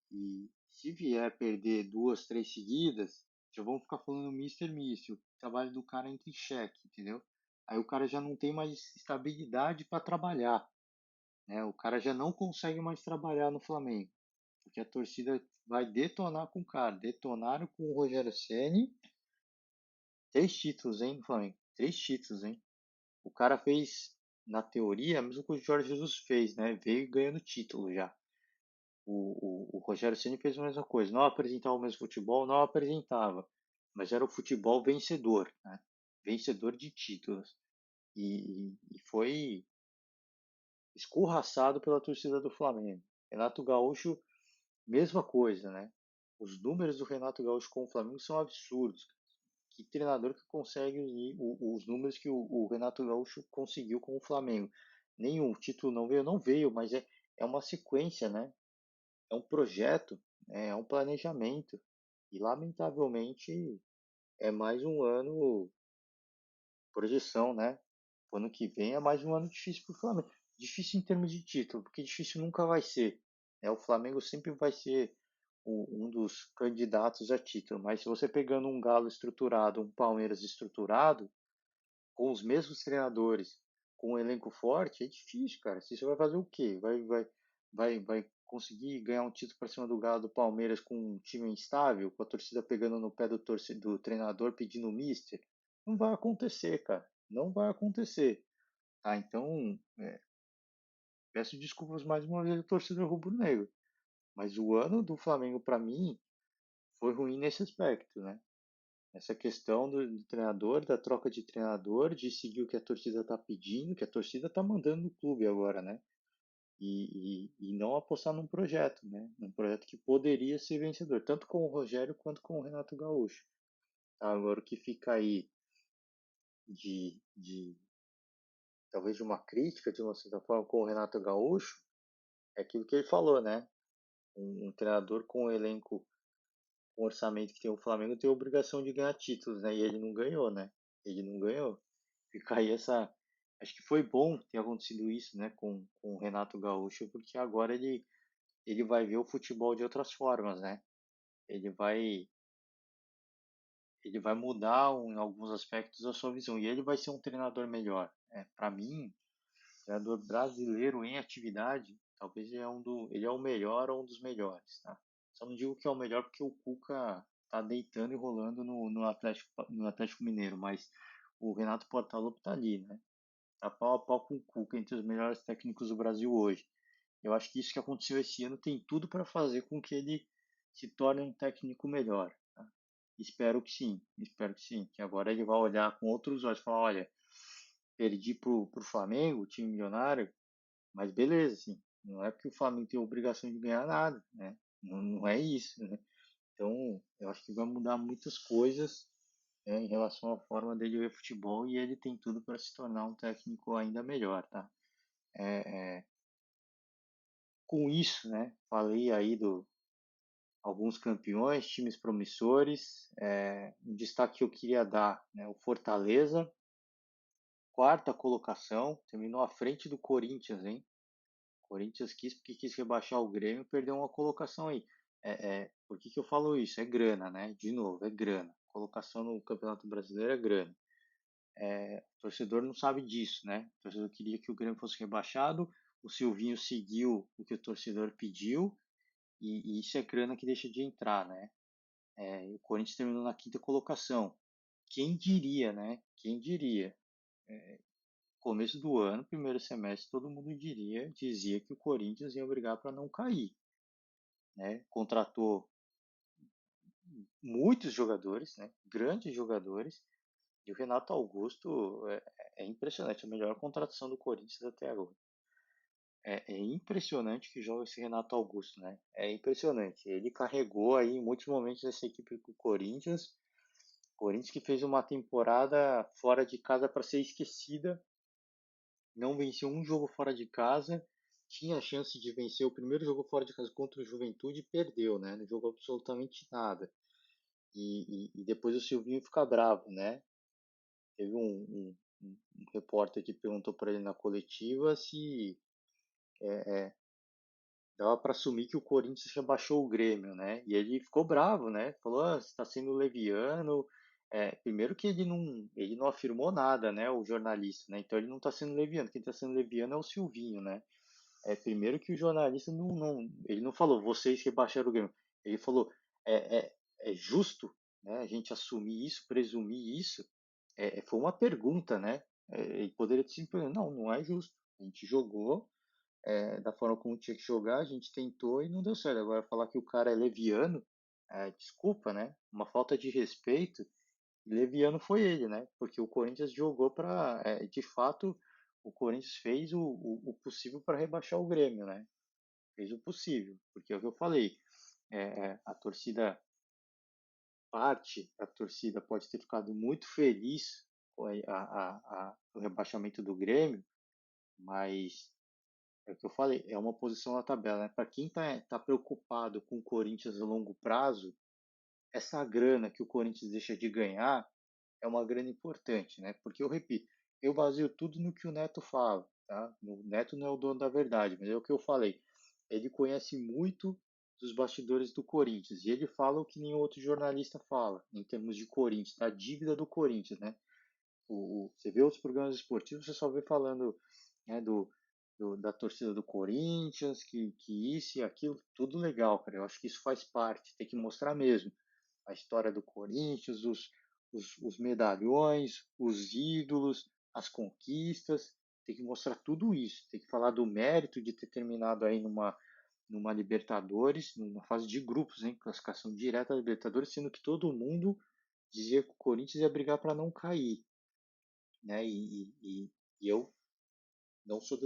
se vier perder duas, três seguidas, já vão ficar falando Mister. O trabalho do cara entra em xeque, entendeu? Aí o cara já não tem mais estabilidade para trabalhar, né? O cara já não consegue mais trabalhar no Flamengo, porque a torcida vai detonar com o cara. Detonaram com o Rogério Ceni, 3 títulos, hein, no Flamengo? 3 títulos, hein? O cara fez, na teoria, a mesma coisa que o Jorge Jesus fez, né? Veio ganhando título já. O Rogério Ceni fez a mesma coisa, não apresentava o mesmo futebol, não apresentava, mas era o futebol vencedor, né? Vencedor de títulos. E foi escorraçado pela torcida do Flamengo. Renato Gaúcho, mesma coisa, né? Os números do Renato Gaúcho com o Flamengo são absurdos. Que treinador que consegue os números que o Renato Gaúcho conseguiu com o Flamengo? Nenhum título não veio, mas é uma sequência, né? É um projeto, né? É um planejamento. E lamentavelmente é mais um ano projeção, né? O ano que vem é mais um ano difícil para o Flamengo. Difícil em termos de título, porque difícil nunca vai ser. Né? O Flamengo sempre vai ser um dos candidatos a título. Mas se você pegando um Galo estruturado, um Palmeiras estruturado, com os mesmos treinadores, com um elenco forte, é difícil, cara. Você vai fazer o quê? Vai conseguir ganhar um título para cima do Galo do Palmeiras com um time instável, com a torcida pegando no pé do treinador pedindo o mister? Não vai acontecer, cara. Não vai acontecer. Tá? Então, peço desculpas mais uma vez ao torcedor rubro-negro. Mas o ano do Flamengo, para mim, foi ruim nesse aspecto, né? Essa questão do treinador, da troca de treinador, de seguir o que a torcida está pedindo, que a torcida está mandando no clube agora, né? E não apostar num projeto, né? Num projeto que poderia ser vencedor, tanto com o Rogério quanto com o Renato Gaúcho. Tá? Agora o que fica aí de talvez de uma crítica, de uma certa forma, com o Renato Gaúcho, é aquilo que ele falou, né? Um treinador com um elenco, com o orçamento que tem o Flamengo, tem a obrigação de ganhar títulos, né? E ele não ganhou, né? Ele não ganhou. Fica aí essa. Acho que foi bom ter acontecido isso, né, com o Renato Gaúcho, porque agora ele vai ver o futebol de outras formas, né? Ele vai, ele vai mudar em alguns aspectos a sua visão e ele vai ser um treinador melhor. Para mim, treinador brasileiro em atividade, talvez ele é o melhor ou um dos melhores, tá? Só não digo que é o melhor porque o Cuca tá deitando e rolando no Atlético Mineiro, mas o Renato Portaluppi tá ali, né? Tá pau a pau com o Cuca entre os melhores técnicos do Brasil hoje. Eu acho que isso que aconteceu esse ano tem tudo para fazer com que ele se torne um técnico melhor. Tá? Espero que sim, que agora ele vai olhar com outros olhos e falar, olha, perdi pro Flamengo, time milionário, mas beleza, assim, não é porque o Flamengo tem a obrigação de ganhar nada, né? Não, não é isso, né? Então, eu acho que vai mudar muitas coisas, né, em relação à forma dele ver futebol e ele tem tudo para se tornar um técnico ainda melhor, tá? Com isso, né, falei aí do alguns campeões, times promissores, um destaque que eu queria dar, né, o Fortaleza, quarta colocação, terminou à frente do Corinthians, hein? O Corinthians porque quis rebaixar o Grêmio, perdeu uma colocação aí. Por que eu falo isso? É grana, né? De novo, é grana. Colocação no Campeonato Brasileiro é grana. O torcedor não sabe disso, né? O torcedor queria que o Grêmio fosse rebaixado, o Silvinho seguiu o que o torcedor pediu, e isso é grana que deixa de entrar, né? O Corinthians terminou na quinta colocação. Quem diria, né? Quem diria? Começo do ano, primeiro semestre, todo mundo dizia que o Corinthians ia brigar para não cair, né? Contratou muitos jogadores, né? Grandes jogadores, e o Renato Augusto é impressionante, a melhor contratação do Corinthians até agora. É impressionante que joga esse Renato Augusto, né? É impressionante. Ele carregou aí em muitos momentos essa equipe do Corinthians. Corinthians que fez uma temporada fora de casa para ser esquecida, não venceu um jogo fora de casa, tinha a chance de vencer o primeiro jogo fora de casa contra o Juventude e perdeu, né? Não jogou absolutamente nada. E depois o Silvinho fica bravo, né? Teve um repórter que perguntou para ele na coletiva se dava para assumir que o Corinthians rebaixou o Grêmio, né? E ele ficou bravo, né? Falou, você está sendo leviano. Primeiro que ele não afirmou nada, né? O jornalista, né? Então ele não está sendo leviano. Quem está sendo leviano é o Silvinho, né? Primeiro que o jornalista ele não falou, vocês rebaixaram o Grêmio. Ele falou, é justo, né? A gente assumir isso, presumir isso. Foi uma pergunta, né? Ele poderia ter simplesmente, não é justo. A gente jogou da forma como tinha que jogar, a gente tentou e não deu certo. Agora, falar que o cara é leviano, desculpa, né? Uma falta de respeito. Leviano foi ele, né? Porque o Corinthians jogou para. De fato, o Corinthians fez o possível para rebaixar o Grêmio, né? Fez o possível. Porque é o que eu falei. A torcida, parte da torcida pode ter ficado muito feliz com o rebaixamento do Grêmio, mas é o que eu falei, é uma posição na tabela, né? Para quem tá preocupado com o Corinthians a longo prazo, essa grana que o Corinthians deixa de ganhar é uma grana importante, né? Porque eu repito, eu baseio tudo no que o Neto fala, tá? O Neto não é o dono da verdade, mas é o que eu falei. Ele conhece muito dos bastidores do Corinthians e ele fala o que nenhum outro jornalista fala em termos de Corinthians, da dívida do Corinthians, né? Você vê os programas esportivos, você só vê falando, né, da torcida do Corinthians, que isso e aquilo, tudo legal, cara. Eu acho que isso faz parte, tem que mostrar mesmo a história do Corinthians, os medalhões, os ídolos, as conquistas, tem que mostrar tudo isso, tem que falar do mérito de ter terminado aí numa Libertadores, numa fase de grupos, hein, classificação direta da Libertadores, sendo que todo mundo dizia que o Corinthians ia brigar para não cair, né? E eu não sou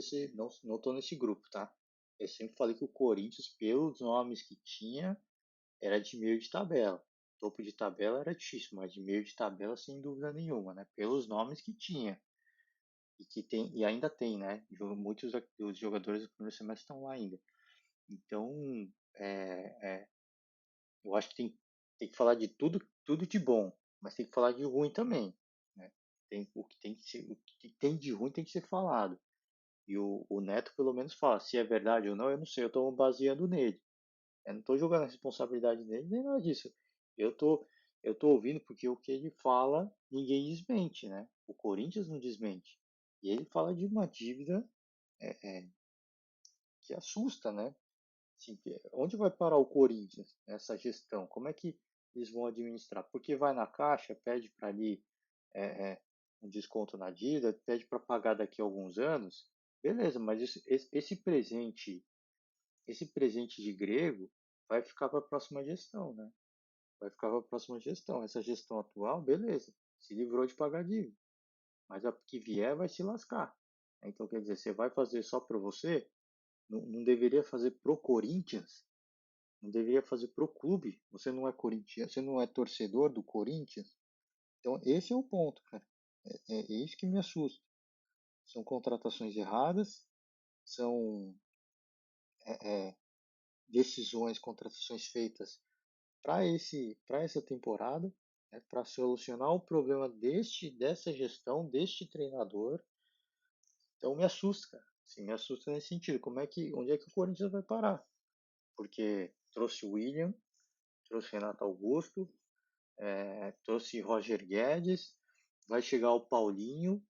não tô nesse grupo, tá? Eu sempre falei que o Corinthians, pelos nomes que tinha, era de meio de tabela. Topo de tabela era difícil, mas de meio de tabela sem dúvida nenhuma, né? Pelos nomes que tinha e que tem e ainda tem, né? Muitos dos jogadores do primeiro semestre estão lá ainda. Então, é, é, eu acho que tem que falar de tudo de bom, mas tem que falar de ruim também, né? O que tem de ruim tem que ser falado. E o Neto pelo menos fala, se é verdade ou não, eu não sei, eu estou baseando nele. Eu não estou jogando a responsabilidade nele nem nada disso. Eu estou eu tô ouvindo porque o que ele fala, ninguém desmente, né? O Corinthians não desmente. E ele fala de uma dívida que assusta, né? Assim, onde vai parar o Corinthians nessa gestão? Como é que eles vão administrar? Porque vai na caixa, pede para ali é, é, um desconto na dívida, pede para pagar daqui a alguns anos, beleza, mas esse presente de grego vai ficar para a próxima gestão, né? Vai ficar para a próxima gestão. Essa gestão atual, beleza, se livrou de pagar dívida, mas a que vier vai se lascar. Então, quer dizer, você vai fazer só para você? Não deveria fazer pro Corinthians? Não deveria fazer pro clube? Você não é corintiano, você não é torcedor do Corinthians? Então, esse é o ponto, cara. É isso que me assusta. São contratações erradas, são decisões, contratações feitas para essa temporada, né, para solucionar o problema dessa gestão, deste treinador. Então me assusta, cara. Assim, me assusta nesse sentido. Onde é que o Corinthians vai parar? Porque trouxe o William, trouxe Renato Augusto, trouxe Roger Guedes, vai chegar o Paulinho,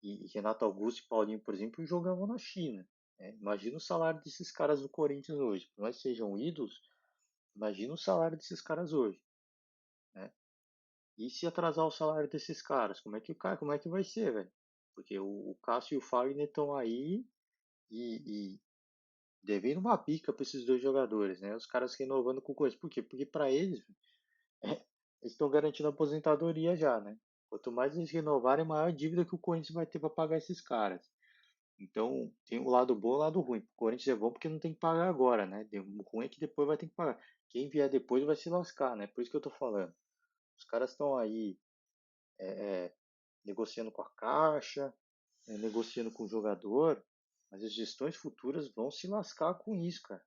e Renato Augusto e Paulinho, por exemplo, jogavam na China. Né? Imagina o salário desses caras do Corinthians hoje. Por mais que sejam ídolos, imagina o salário desses caras hoje. Né? E se atrasar o salário desses caras, como é que vai ser, velho? Porque o Cássio e o Fagner estão aí e devendo uma pica para esses dois jogadores, né? Os caras renovando com coisa. Por quê? Porque para eles, eles estão garantindo a aposentadoria já, né? Quanto mais eles renovarem, maior a dívida que o Corinthians vai ter para pagar esses caras. Então, tem o lado bom e o lado ruim. O Corinthians é bom porque não tem que pagar agora, né? O ruim é que depois vai ter que pagar. Quem vier depois vai se lascar, né? Por isso que eu tô falando. Os caras estão aí negociando com a Caixa, negociando com o jogador, mas as gestões futuras vão se lascar com isso, cara.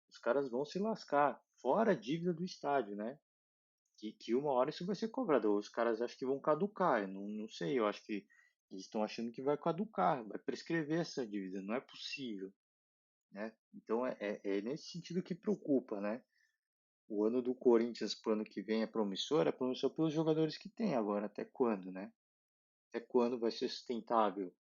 Os caras vão se lascar. Fora a dívida do estádio, né? Que uma hora isso vai ser cobrado. Os caras acham que vão caducar. Eu não sei, eu acho que eles estão achando que vai caducar, vai prescrever essa dívida. Não é possível. Né? Então é nesse sentido que preocupa, né? O ano do Corinthians para o ano que vem é promissor pelos jogadores que tem agora, até quando, né? Até quando vai ser sustentável?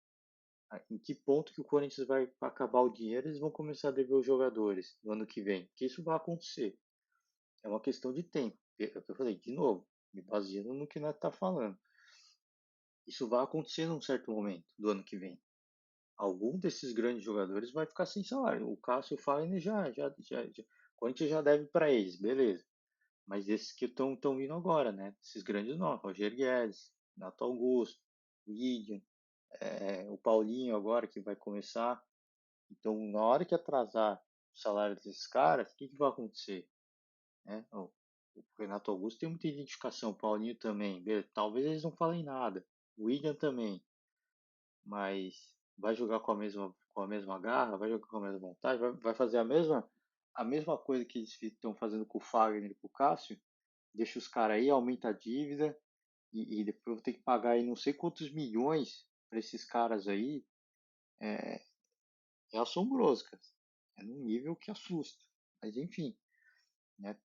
Em que ponto que o Corinthians vai acabar o dinheiro, eles vão começar a dever os jogadores no ano que vem? Que isso vai acontecer. É uma questão de tempo. Eu falei, de novo, me baseando no que nós está falando. Isso vai acontecer num certo momento do ano que vem. Algum desses grandes jogadores vai ficar sem salário. O Cássio e o Fagner o Corinthians já deve para eles, beleza. Mas esses que estão vindo agora, né? Esses grandes nomes, Roger Guedes, Nato Augusto, o William, o Paulinho agora que vai começar. Então, na hora que atrasar o salário desses caras, o que vai acontecer? Né? O Renato Augusto tem muita identificação, o Paulinho também. Beleza, talvez eles não falem nada. O William também. Mas vai jogar com a mesma garra, vai jogar com a mesma vontade, vai fazer a mesma coisa que eles estão fazendo com o Fagner e com o Cássio. Deixa os caras aí, aumenta a dívida e depois vou ter que pagar aí não sei quantos milhões para esses caras aí. É assombroso, cara. É num nível que assusta. Mas enfim, né?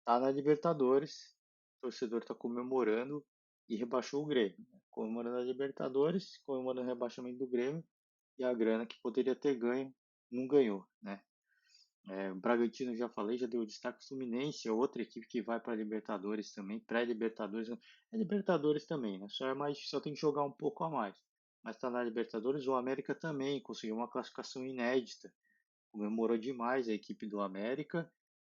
Tá na Libertadores, o torcedor tá comemorando e rebaixou o Grêmio. Né? Comemorando a Libertadores, comemorando o rebaixamento do Grêmio e a grana que poderia ter ganho, não ganhou, né? O Bragantino já falei, já deu destaque. Fluminense é outra equipe que vai para Libertadores também, pré-Libertadores, é Libertadores também, né? Só tem que jogar um pouco a mais. Mas está na Libertadores, o América também conseguiu uma classificação inédita, comemorou demais a equipe do América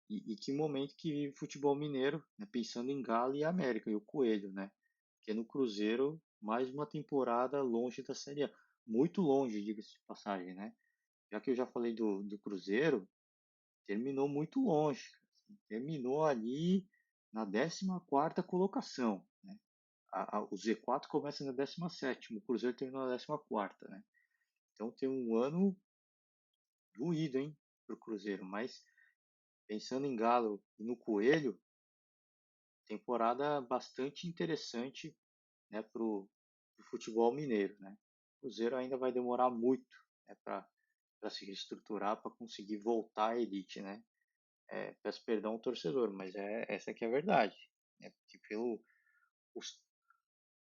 e que momento que vive o futebol mineiro, né? Pensando em Galo e América e o Coelho, né? Porque no Cruzeiro, mais uma temporada longe da Série A, muito longe, diga-se de passagem, né? Já que eu já falei do Cruzeiro, terminou muito longe. Terminou ali na 14ª colocação. Né? O Z4 começa na 17ª, o Cruzeiro terminou na 14ª. Né? Então tem um ano doído, hein, para o Cruzeiro. Mas pensando em Galo e no Coelho, temporada bastante interessante, né, para o futebol mineiro. Né? O Cruzeiro ainda vai demorar muito, né, para se reestruturar, para conseguir voltar à elite. Né? Peço perdão ao torcedor, mas essa que é a verdade. né? Porque os-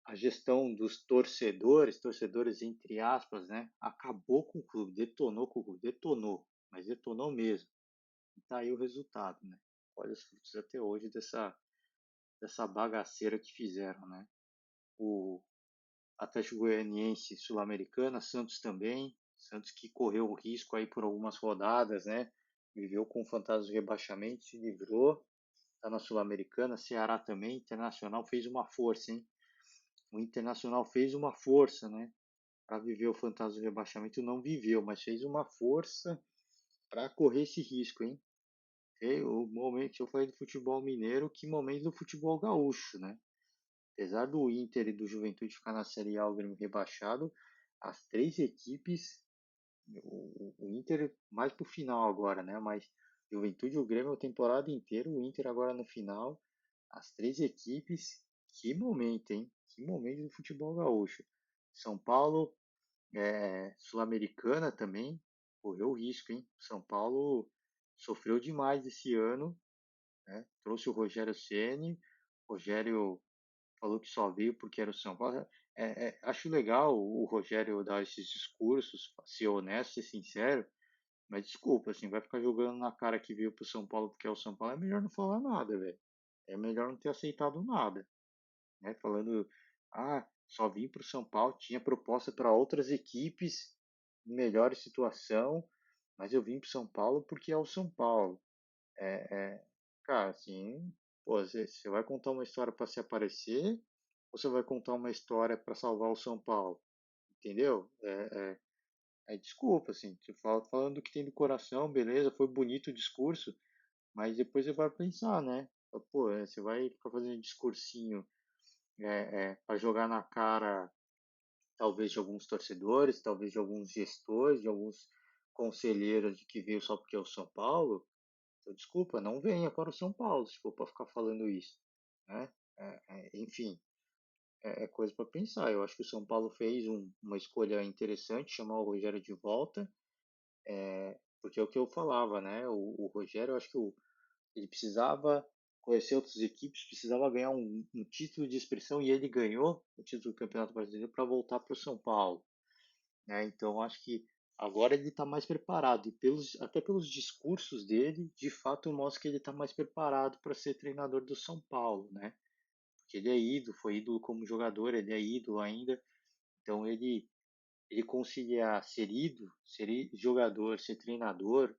a gestão dos torcedores entre aspas, né? Acabou com o clube, detonou com o clube, detonou, mas detonou mesmo. E tá aí o resultado, né? Olha os frutos até hoje dessa bagaceira que fizeram, né? O Atlético Goianiense Sul-Americana, Santos também, Santos que correu o risco aí por algumas rodadas, né? Viveu com o fantasma do rebaixamento, se livrou, tá na Sul-Americana, Ceará também, Internacional fez uma força, hein? O Internacional fez uma força, né? Para viver o fantasma do rebaixamento, não viveu, mas fez uma força para correr esse risco, hein? E o momento, eu falei do futebol mineiro, que momento do futebol gaúcho, né? Apesar do Inter e do Juventude ficar na Série A, o Grêmio rebaixado, as três equipes, o Inter mais pro final agora, né? Mas Juventude e o Grêmio a temporada inteira, o Inter agora no final, as três equipes, que momento, hein? Que momento do futebol gaúcho. São Paulo, Sul-Americana também, correu o risco, hein? São Paulo sofreu demais esse ano, né? Trouxe o Rogério Ceni, Rogério falou que só veio porque era o São Paulo. Acho legal o Rogério dar esses discursos, ser honesto, ser sincero, mas desculpa, assim, vai ficar jogando na cara que veio pro São Paulo porque é o São Paulo, é melhor não falar nada, velho. É melhor não ter aceitado nada, né? Falando, só vim pro São Paulo, tinha proposta para outras equipes em melhor situação, mas eu vim pro São Paulo porque é o São Paulo. Cara, assim, pô, você vai contar uma história para se aparecer ou você vai contar uma história para salvar o São Paulo? Entendeu? Desculpa, assim, você falando do que tem do coração, beleza, foi bonito o discurso, mas depois você vai pensar, né? Pô, você vai ficar fazendo discursinho para jogar na cara, talvez de alguns torcedores, talvez de alguns gestores, de alguns conselheiros de que veio só porque é o São Paulo. Então, desculpa, não venha para o São Paulo, se for para ficar falando isso, né? Enfim, é coisa para pensar. Eu acho que o São Paulo fez uma escolha interessante, chamar o Rogério de volta, porque é o que eu falava, né? O Rogério, eu acho que ele precisava conhecer outras equipes, precisava ganhar um título de expressão e ele ganhou o título do Campeonato Brasileiro para voltar para o São Paulo, né? Então, acho que agora ele está mais preparado e até pelos discursos dele, de fato mostra que ele está mais preparado para ser treinador do São Paulo, né? Porque ele é ídolo, foi ídolo como jogador, ele é ídolo ainda. Então ele conciliar ser ídolo, jogador, ser treinador,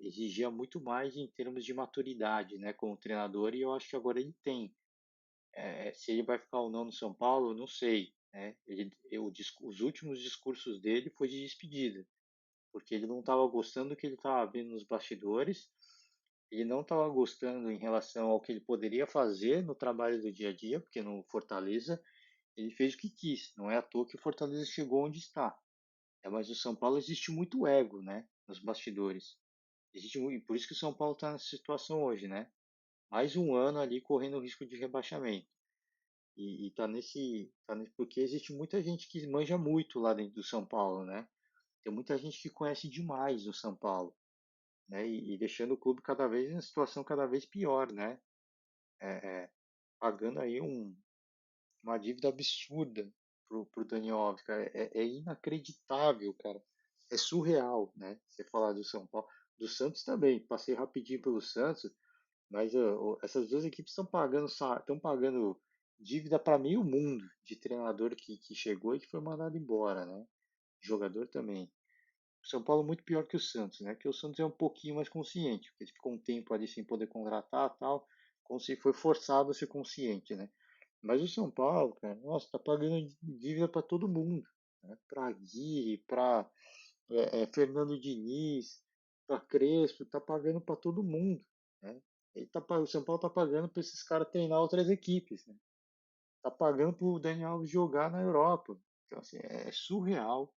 exigia muito mais em termos de maturidade, né, como treinador. E eu acho que agora ele tem. Se ele vai ficar ou não no São Paulo, eu não sei. Né? Os últimos discursos dele foi de despedida, porque ele não estava gostando do que ele estava vendo nos bastidores. Ele não estava gostando em relação ao que ele poderia fazer no trabalho do dia a dia, porque no Fortaleza ele fez o que quis. Não é à toa que o Fortaleza chegou onde está. Mas o São Paulo existe muito ego, né? Nos bastidores. E por isso que o São Paulo está nessa situação hoje, né? Mais um ano ali correndo o risco de rebaixamento. E porque existe muita gente que manja muito lá dentro do São Paulo, né? Tem muita gente que conhece demais o São Paulo, né? E deixando o clube cada vez em uma situação cada vez pior, né? Pagando aí uma dívida absurda pro Daniel Alves, cara. É inacreditável, cara. É surreal, né? Você falar do São Paulo. Do Santos também. Passei rapidinho pelo Santos, mas essas duas equipes estão pagando dívida para meio mundo de treinador que chegou e que foi mandado embora, né? Jogador também. O São Paulo é muito pior que o Santos, né? Que o Santos é um pouquinho mais consciente, porque ele ficou um tempo ali sem poder contratar, tal, como se foi forçado a ser consciente, né? Mas o São Paulo, cara, nossa, tá pagando dívida para todo mundo, né? Para Aguirre, para Fernando Diniz, para Crespo, tá pagando para todo mundo, né? O São Paulo tá pagando para esses caras treinar outras equipes, né? Tá pagando para o Daniel Alves jogar na Europa. Então, assim, é surreal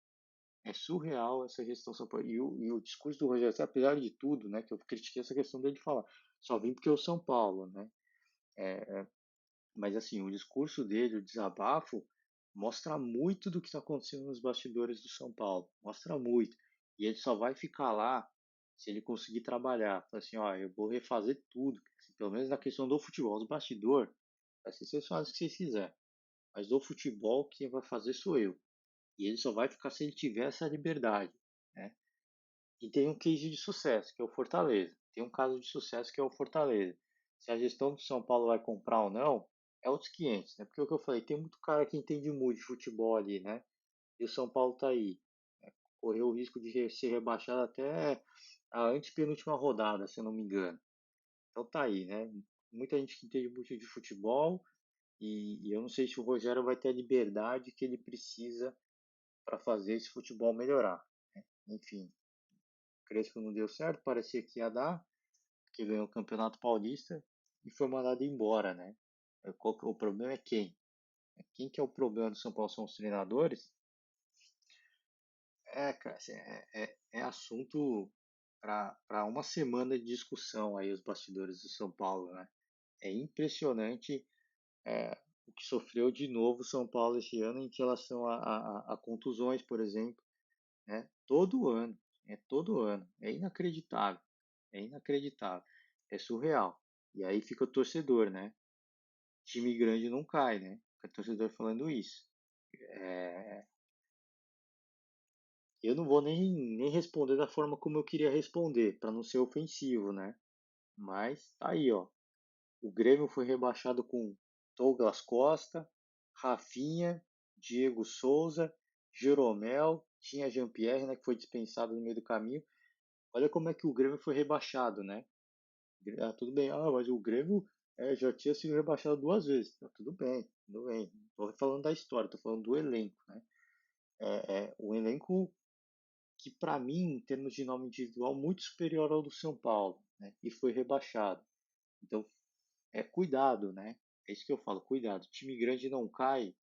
essa gestão São Paulo. E o discurso do Rogério, Ceni, apesar de tudo, né, que eu critiquei essa questão dele falar, só vim porque é o São Paulo, né? Mas assim, o discurso dele, o desabafo, mostra muito do que está acontecendo nos bastidores do São Paulo. Mostra muito. E ele só vai ficar lá se ele conseguir trabalhar. Fala assim, ó, eu vou refazer tudo. pelo menos na questão do futebol, os bastidores, assim, vocês fazem o que vocês quiserem. Mas do futebol, quem vai fazer sou eu. E ele só vai ficar se ele tiver essa liberdade, né? E tem um case de sucesso, que é o Fortaleza. Tem um caso de sucesso que é o Fortaleza. Se a gestão do São Paulo vai comprar ou não, é outros 500, né? Porque é o que eu falei, tem muito cara que entende muito de futebol ali, né? E o São Paulo tá aí, né? Correu o risco de ser rebaixado até a antepenúltima rodada, se eu não me engano. Então tá aí, né? Muita gente que entende muito de futebol e eu não sei se o Rogério vai ter a liberdade que ele precisa para fazer esse futebol melhorar, né? Enfim, Crespo não deu certo, parecia que ia dar, porque ganhou o Campeonato Paulista e foi mandado embora, né? O problema é quem? Quem que é o problema do São Paulo? São os treinadores? Cara, assim, é assunto para uma semana de discussão aí os bastidores do São Paulo, né? É impressionante o que sofreu de novo o São Paulo esse ano em relação a contusões, por exemplo, né? Todo ano, é inacreditável, é inacreditável, é surreal. E aí fica o torcedor, né? Time grande não cai, né? Fica o torcedor falando isso. É, eu não vou nem responder da forma como eu queria responder, para não ser ofensivo, né? Mas tá aí, ó. O Grêmio foi rebaixado com Douglas Costa, Rafinha, Diego Souza, Jeromel, tinha Jean-Pierre, né, que foi dispensado no meio do caminho. Olha como é que o Grêmio foi rebaixado, né? Tudo bem, mas o Grêmio já tinha sido rebaixado duas vezes. Tudo bem, tudo bem. Não tô falando da história, tô falando do elenco, né? O elenco que, para mim, em termos de nome individual, muito superior ao do São Paulo, né? E foi rebaixado. Então, cuidado, né? É isso que eu falo, cuidado. Time grande não cai,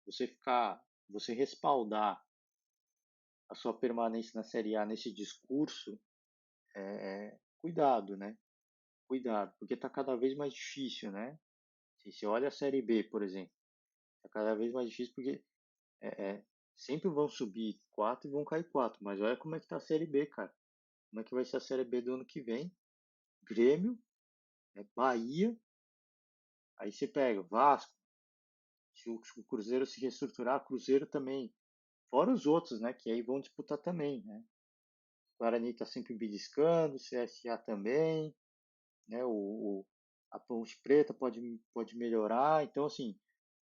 você respaldar a sua permanência na Série A nesse discurso, cuidado, né? Cuidado, porque está cada vez mais difícil, né? Se você olha a Série B, por exemplo, está cada vez mais difícil porque é, é, sempre vão subir quatro e vão cair quatro, mas olha como é que tá a Série B, cara. Como é que vai ser a Série B do ano que vem? Grêmio, Bahia, aí você pega Vasco, se o Cruzeiro se reestruturar, Cruzeiro também. Fora os outros, né? Que aí vão disputar também, né? O Guarani está sempre beliscando, o CSA também, né? A Ponte Preta pode melhorar. Então, assim,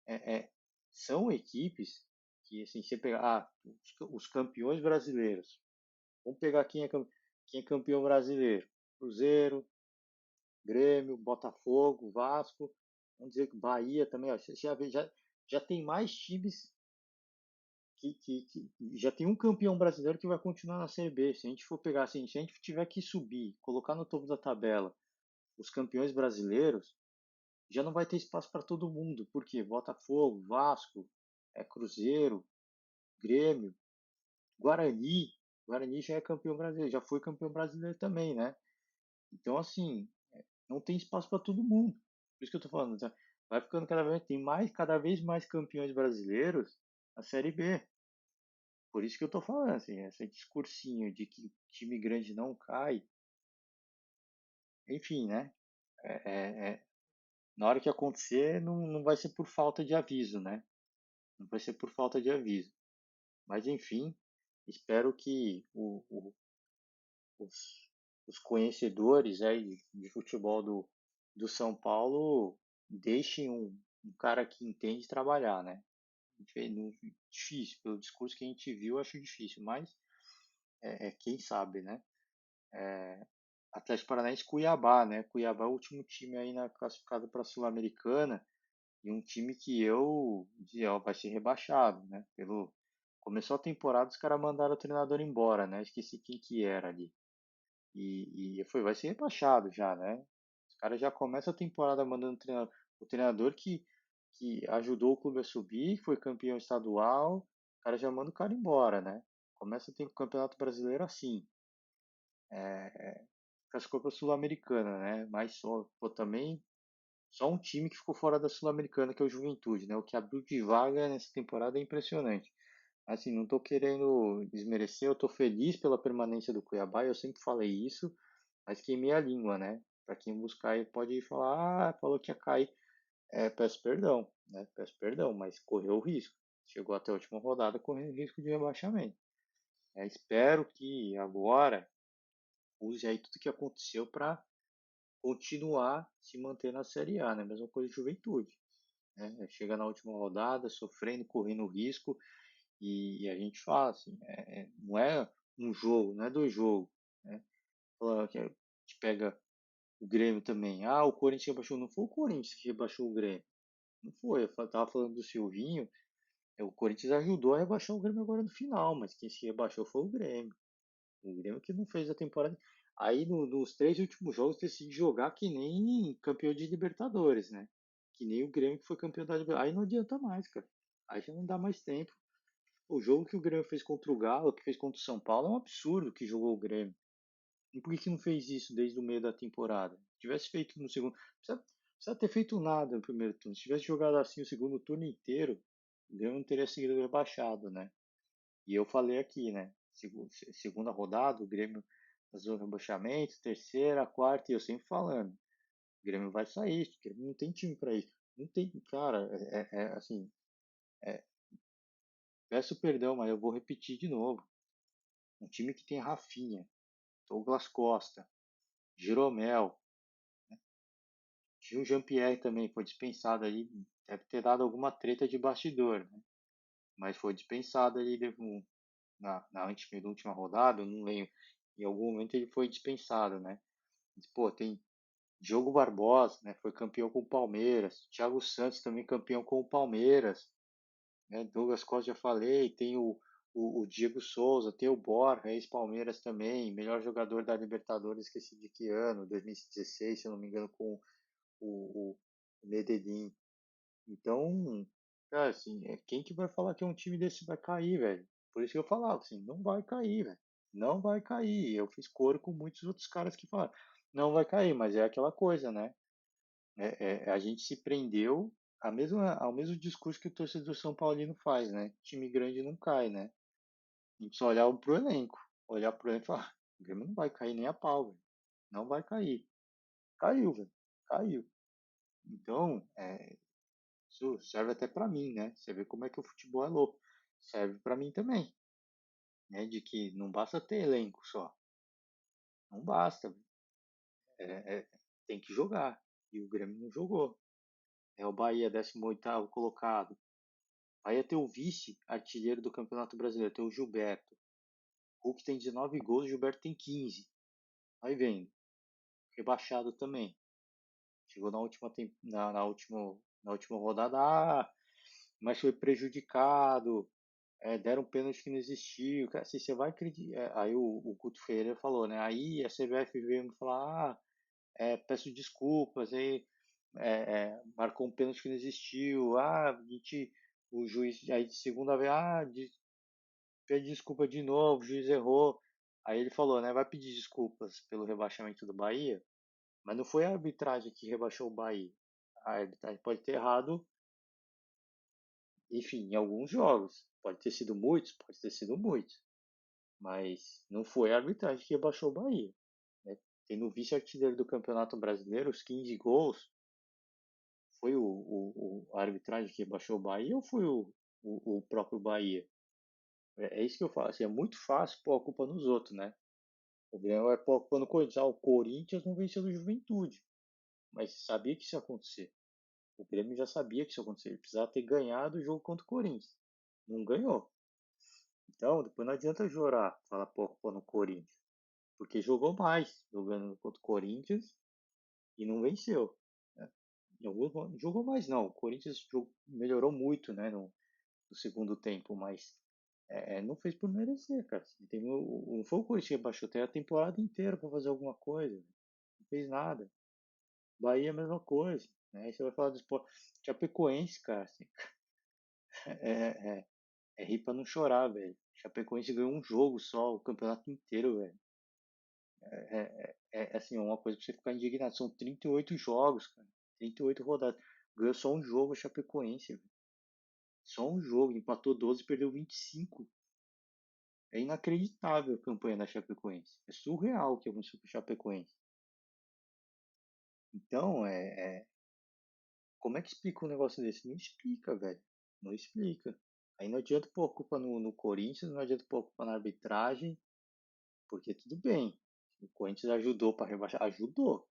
é, é, são equipes que, assim, você pegar os campeões brasileiros. Vamos pegar quem é campeão brasileiro. Cruzeiro, Grêmio, Botafogo, Vasco. Vamos dizer que Bahia também. Ó, já tem mais times que já tem um campeão brasileiro que vai continuar na Série B. Se a gente for pegar assim, se a gente tiver que subir, colocar no topo da tabela os campeões brasileiros, já não vai ter espaço para todo mundo. Porque Botafogo, Vasco, Cruzeiro, Grêmio, Guarani. Guarani já é campeão brasileiro, já foi campeão brasileiro também, né? Então, assim, não tem espaço para todo mundo. Por isso que eu tô falando, tá? Vai ficando cada vez mais campeões brasileiros na Série B. Por isso que eu tô falando, assim, esse discursinho de que time grande não cai, enfim, né? É, na hora que acontecer, não vai ser por falta de aviso, né? Não vai ser por falta de aviso. Mas, enfim, espero que os, os conhecedores aí de futebol do São Paulo deixem um cara que entende trabalhar, né? Difícil, pelo discurso que a gente viu, acho difícil, mas quem sabe, né? Atlético Paranaense e Cuiabá, né? Cuiabá é o último time aí na classificado para a Sul-Americana e um time que eu dizia, ó, vai ser rebaixado, né? Começou a temporada, os caras mandaram o treinador embora, né? Esqueci quem que era ali. Vai ser rebaixado já, né? Os caras já começam a temporada mandando o treinador que ajudou o clube a subir, foi campeão estadual, o cara já manda o cara embora, né? Começa a ter o Campeonato Brasileiro assim. Classificou para a Sul-Americana, né? Mas também só um time que ficou fora da Sul-Americana, que é o Juventude, né? O que abriu de vaga nessa temporada é impressionante. Assim, não estou querendo desmerecer, eu estou feliz pela permanência do Cuiabá, eu sempre falei isso, mas queimei a língua, né? Para quem buscar aí pode ir falar, falou que ia cair. Peço perdão, né? Peço perdão, mas correu o risco. Chegou até a última rodada correndo risco de rebaixamento. Espero que agora use aí tudo que aconteceu para continuar se manter na Série A, né? Mesma coisa de Juventude, né? Chega na última rodada, sofrendo, correndo risco, e a gente fala assim, não é um jogo, não é dois jogos, né? Fala que a gente pega o Grêmio também. Ah, o Corinthians rebaixou. Não foi o Corinthians que rebaixou o Grêmio. Não foi. Tava falando do Silvinho. O Corinthians ajudou a rebaixar o Grêmio agora no final, mas quem se rebaixou foi o Grêmio. O Grêmio que não fez a temporada. Aí nos três últimos jogos decide jogar que nem campeão de Libertadores, né? Que nem o Grêmio que foi campeão da Libertadores. Aí não adianta mais, cara. Aí já não dá mais tempo. O jogo que o Grêmio fez contra o Galo, que fez contra o São Paulo, é um absurdo que jogou o Grêmio. E por que não fez isso desde o meio da temporada? Se tivesse feito no segundo. Precisa ter feito nada no primeiro turno. Se tivesse jogado assim o segundo turno inteiro, o Grêmio não teria sido rebaixado, né? E eu falei aqui, né? Segunda rodada, o Grêmio fazendo o rebaixamento, terceira, quarta, e eu sempre falando. O Grêmio vai sair, o Grêmio não tem time para isso. Não tem, cara, assim, é, peço perdão, mas eu vou repetir de novo. Um time que tem Rafinha, Douglas Costa, Jeromel, tinha o Jean-Pierre também, foi dispensado ali, deve ter dado alguma treta de bastidor, né? Mas foi dispensado ali na última rodada, eu não lembro. Em algum momento ele foi dispensado, né? Pô, tem Diogo Barbosa, né? Foi campeão com o Palmeiras. Thiago Santos também campeão com o Palmeiras. Né? Douglas Costa já falei. Tem o Diego Souza, tem o Borja, ex-Palmeiras também. Melhor jogador da Libertadores, esqueci de que ano, 2016, se eu não me engano, com o Medellín. Então, cara, assim, quem que vai falar que um time desse vai cair, velho? Por isso que eu falava, assim, não vai cair, velho. Não vai cair. Eu fiz coro com muitos outros caras que falaram, não vai cair, mas é aquela coisa, né? A gente se prendeu ao mesmo discurso que o torcedor São Paulino faz, né? Time grande não cai, né? A gente só olhar pro elenco. Olhar pro elenco e falar, o Grêmio não vai cair nem a pau, velho. Não vai cair. Caiu, velho. Caiu. Então, isso serve até para mim, né? Você vê como é que o futebol é louco. Serve para mim também, né? De que não basta ter elenco só. Não basta. Tem que jogar. E o Grêmio não jogou. É o Bahia, 18º colocado. Aí tem o vice-artilheiro do Campeonato Brasileiro, tem o Gilberto. O Hulk tem 19 gols, o Gilberto tem 15. Aí vem, rebaixado também. Chegou na última rodada, mas foi prejudicado. Deram um pênalti que não existiu. Cara, assim, você vai acreditar. Aí o Guto Ferreira falou, né? Aí a CBF veio me falar, peço desculpas, aí marcou um pênalti que não existiu. O juiz, aí de segunda vez, pede desculpa de novo, o juiz errou. Aí ele falou, né? Vai pedir desculpas pelo rebaixamento do Bahia, mas não foi a arbitragem que rebaixou o Bahia. A arbitragem pode ter errado, enfim, em alguns jogos. Pode ter sido muitos, pode ter sido muitos. Mas não foi a arbitragem que rebaixou o Bahia. Né? Tendo o vice-artilheiro do Campeonato Brasileiro, os 15 gols, foi a arbitragem que rebaixou o Bahia ou foi o próprio Bahia? É isso que eu falo. Assim, é muito fácil pôr a culpa nos outros, né? O Grêmio vai pôr a culpa no Corinthians. O Corinthians não venceu do Juventude. Mas sabia que isso ia acontecer. O Grêmio já sabia que isso ia acontecer. Ele precisava ter ganhado o jogo contra o Corinthians. Não ganhou. Então, depois não adianta chorar, falar pôr a culpa no Corinthians. Porque jogou mais jogando contra o Corinthians e não venceu. Né? Jogou mais não, o Corinthians melhorou muito, né, no segundo tempo, mas não fez por merecer, cara. Não foi o Corinthians que baixou, tem a temporada inteira para fazer alguma coisa, não fez nada. Bahia é a mesma coisa, né? Aí você vai falar do esporte. Chapecoense, cara, assim, é, rir pra não chorar, velho. Chapecoense ganhou um jogo só, o campeonato inteiro, velho. Assim, uma coisa pra você ficar indignado. São 38 jogos, cara. 38 rodadas. Ganhou só um jogo a Chapecoense, velho. Só um jogo. Empatou 12 e perdeu 25. É inacreditável a campanha da Chapecoense. É surreal o que aconteceu com o Chapecoense. Então, como é que explica um negócio desse? Não explica, velho. Não explica. Aí não adianta pôr a culpa no Corinthians, não adianta pôr a culpa na arbitragem, porque tudo bem. O Corinthians ajudou para rebaixar, ajudou,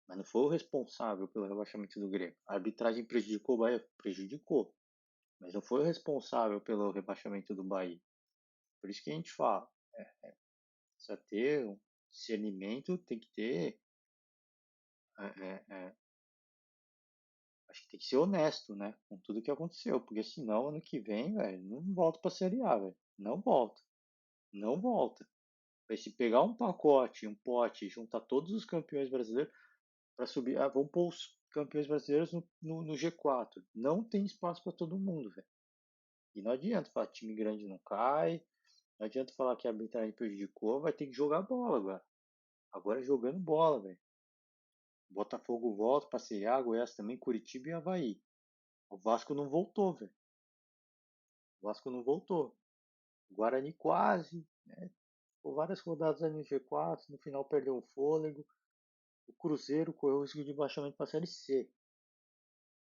mas não foi o responsável pelo rebaixamento do Grêmio. A arbitragem prejudicou o Bahia? Prejudicou, mas não foi o responsável pelo rebaixamento do Bahia. Por isso que a gente fala, precisa ter um discernimento, tem que ter, é, é, é, acho que tem que ser honesto, né, com tudo que aconteceu, porque senão ano que vem, velho, não volta pra Série A, velho, não volta, não volta. Vai se pegar um pacote, um pote, juntar todos os campeões brasileiros para subir, vamos pôr os campeões brasileiros no G4, não tem espaço para todo mundo, velho. E não adianta falar que time grande não cai, não adianta falar que a arbitragem prejudicou, vai ter que jogar bola agora. Agora é jogando bola, velho. Botafogo volta pra Série A, Goiás também, Curitiba e Avaí. O Vasco não voltou, velho. O Vasco não voltou. O Guarani quase, né? Ficou várias rodadas ali no G4, no final perdeu o fôlego. O Cruzeiro correu o risco de baixamento para a Série C.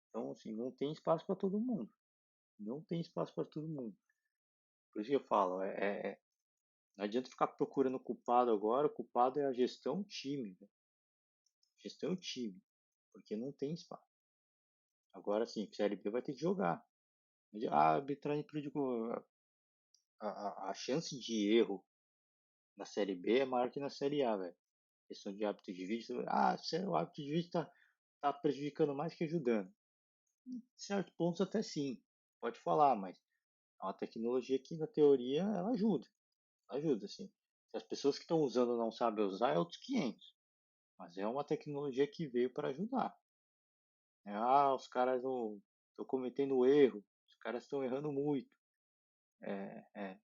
Então, assim, não tem espaço para todo mundo. Não tem espaço para todo mundo. Por isso que eu falo, não adianta ficar procurando culpado agora. O culpado é a gestão time, velho. Gestão time. Porque não tem espaço. Agora sim, a Série B vai ter que jogar. A arbitragem prejudicou. A chance de erro na Série B é maior que na Série A, velho. Questão de hábito de vídeo. O hábito de vídeo tá prejudicando mais que ajudando. Em certos pontos até sim. Pode falar, mas é uma tecnologia que na teoria ela ajuda. Ajuda, sim. Se as pessoas que estão usando não sabem usar, é outros 500. Mas é uma tecnologia que veio para ajudar. Os caras estão cometendo erro. Os caras estão errando muito. É, é,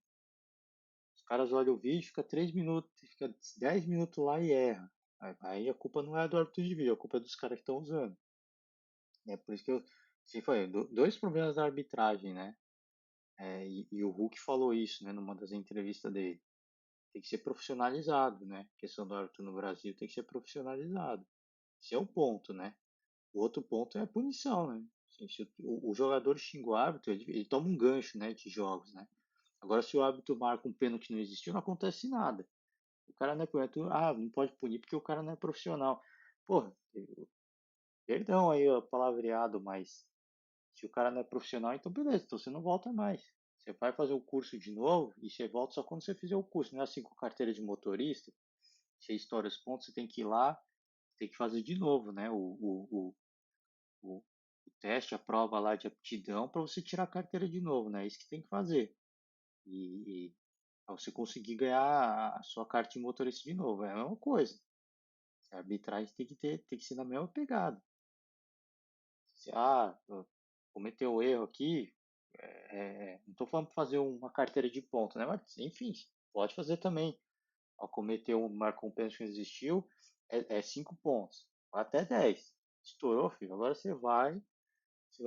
Os caras olham o vídeo, fica 3 minutos, fica 10 minutos lá e erra. Aí a culpa não é do árbitro de vídeo, a culpa é dos caras que estão usando. É por isso que eu. Sim, foi dois problemas da arbitragem, né? E o Hulk falou isso, né, numa das entrevistas dele. Tem que ser profissionalizado, né? A questão do árbitro no Brasil tem que ser profissionalizado. Esse é o ponto, né? O outro ponto é a punição, né? Se o jogador xinga o árbitro, ele toma um gancho, né, de jogos, né? Agora, se o árbitro marca um pênalti que não existiu, não acontece nada. O cara não é punir, não pode punir porque o cara não é profissional. Porra, perdão aí o palavreado, mas se o cara não é profissional, então beleza, então você não volta mais. Você vai fazer o curso de novo e você volta só quando você fizer o curso. Não é assim com carteira de motorista, você estoura os pontos, você tem que ir lá, tem que fazer de novo, né? O teste, a prova lá de aptidão para você tirar a carteira de novo, né? É isso que tem que fazer. E para você conseguir ganhar a sua carta de motorista de novo. É a mesma coisa. A arbitragem tem que ser na mesma pegada. Se, cometeu um erro aqui, não estou falando para fazer uma carteira de ponto, né? Mas, enfim, pode fazer também. Ao cometer marcou um pênalti que não existiu, é 5 pontos, até 10. Estourou, filho. Agora você vai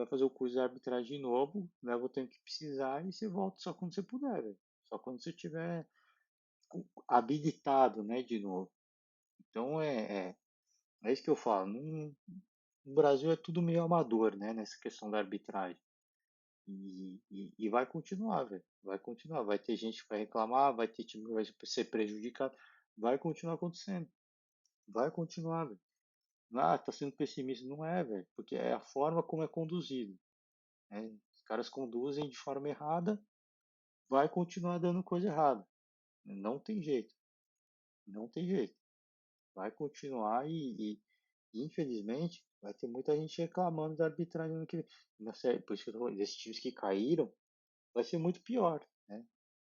fazer o curso de arbitragem de novo, leva o tempo que precisar e você volta só quando você puder, velho. Só quando você tiver habilitado, né, de novo. Então é isso que eu falo. No Brasil é tudo meio amador, né, nessa questão da arbitragem. E vai continuar, velho. Vai continuar. Vai ter gente que vai reclamar, vai ter time que vai ser prejudicado. Vai continuar acontecendo. Vai continuar, velho. Tá sendo pessimista. Não é, velho. Porque é a forma como é conduzido. Né? Os caras conduzem de forma errada, vai continuar dando coisa errada. Não tem jeito. Não tem jeito. Vai continuar e, infelizmente vai ter muita gente reclamando da arbitragem no que por isso que eu tô falando, desses times que caíram, vai ser muito pior, né?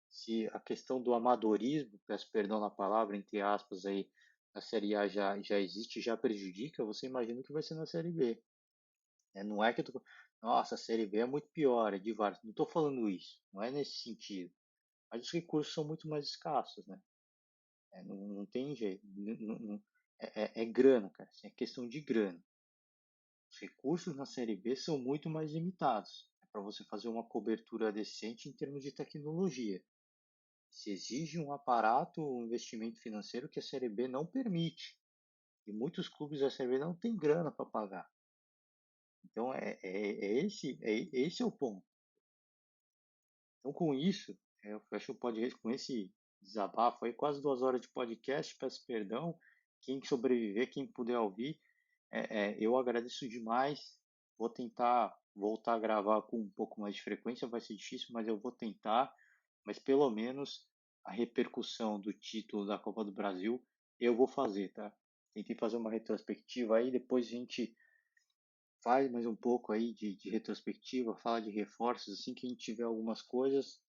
Se a questão do amadorismo, peço perdão na palavra, entre aspas, aí, na Série A já existe, já prejudica, você imagina o que vai ser na Série B. Não é que eu tô. Nossa, a Série B é muito pior, é de vários. Não estou falando isso, não é nesse sentido. Mas os recursos são muito mais escassos, né? Não tem jeito. É grana, cara. Assim, é questão de grana. Os recursos na Série B são muito mais limitados. É para você fazer uma cobertura decente em termos de tecnologia. Se exige um aparato, um investimento financeiro que a Série B não permite. E muitos clubes da Série B não têm grana para pagar. Então esse é o ponto. Então com isso, eu fecho o podcast com esse desabafo aí, quase 2 horas de podcast, peço perdão. Quem sobreviver, quem puder ouvir, eu agradeço demais. Vou tentar voltar a gravar com um pouco mais de frequência, vai ser difícil, mas eu vou tentar. Mas pelo menos a repercussão do título da Copa do Brasil eu vou fazer, tá? Tentei fazer uma retrospectiva aí, depois a gente faz mais um pouco aí de retrospectiva, fala de reforços, assim que a gente tiver algumas coisas,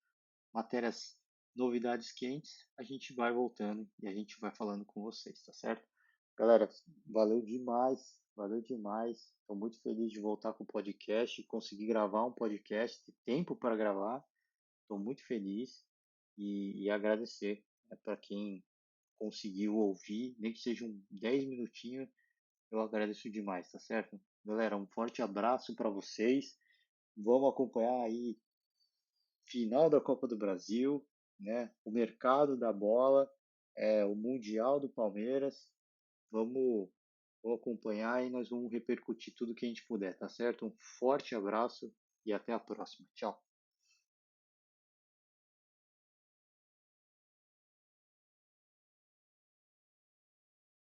matérias, novidades quentes, a gente vai voltando e a gente vai falando com vocês, tá certo? Galera, valeu demais, valeu demais. Estou muito feliz de voltar com o podcast, conseguir gravar um podcast, ter tempo para gravar. Estou muito feliz e agradecer, né, para quem conseguiu ouvir, nem que sejam 10 minutinhos, eu agradeço demais, tá certo? Galera, um forte abraço para vocês. Vamos acompanhar aí final da Copa do Brasil, né? O mercado da bola, o Mundial do Palmeiras. Vamos, vamos acompanhar e nós vamos repercutir tudo que a gente puder, tá certo? Um forte abraço e até a próxima. Tchau.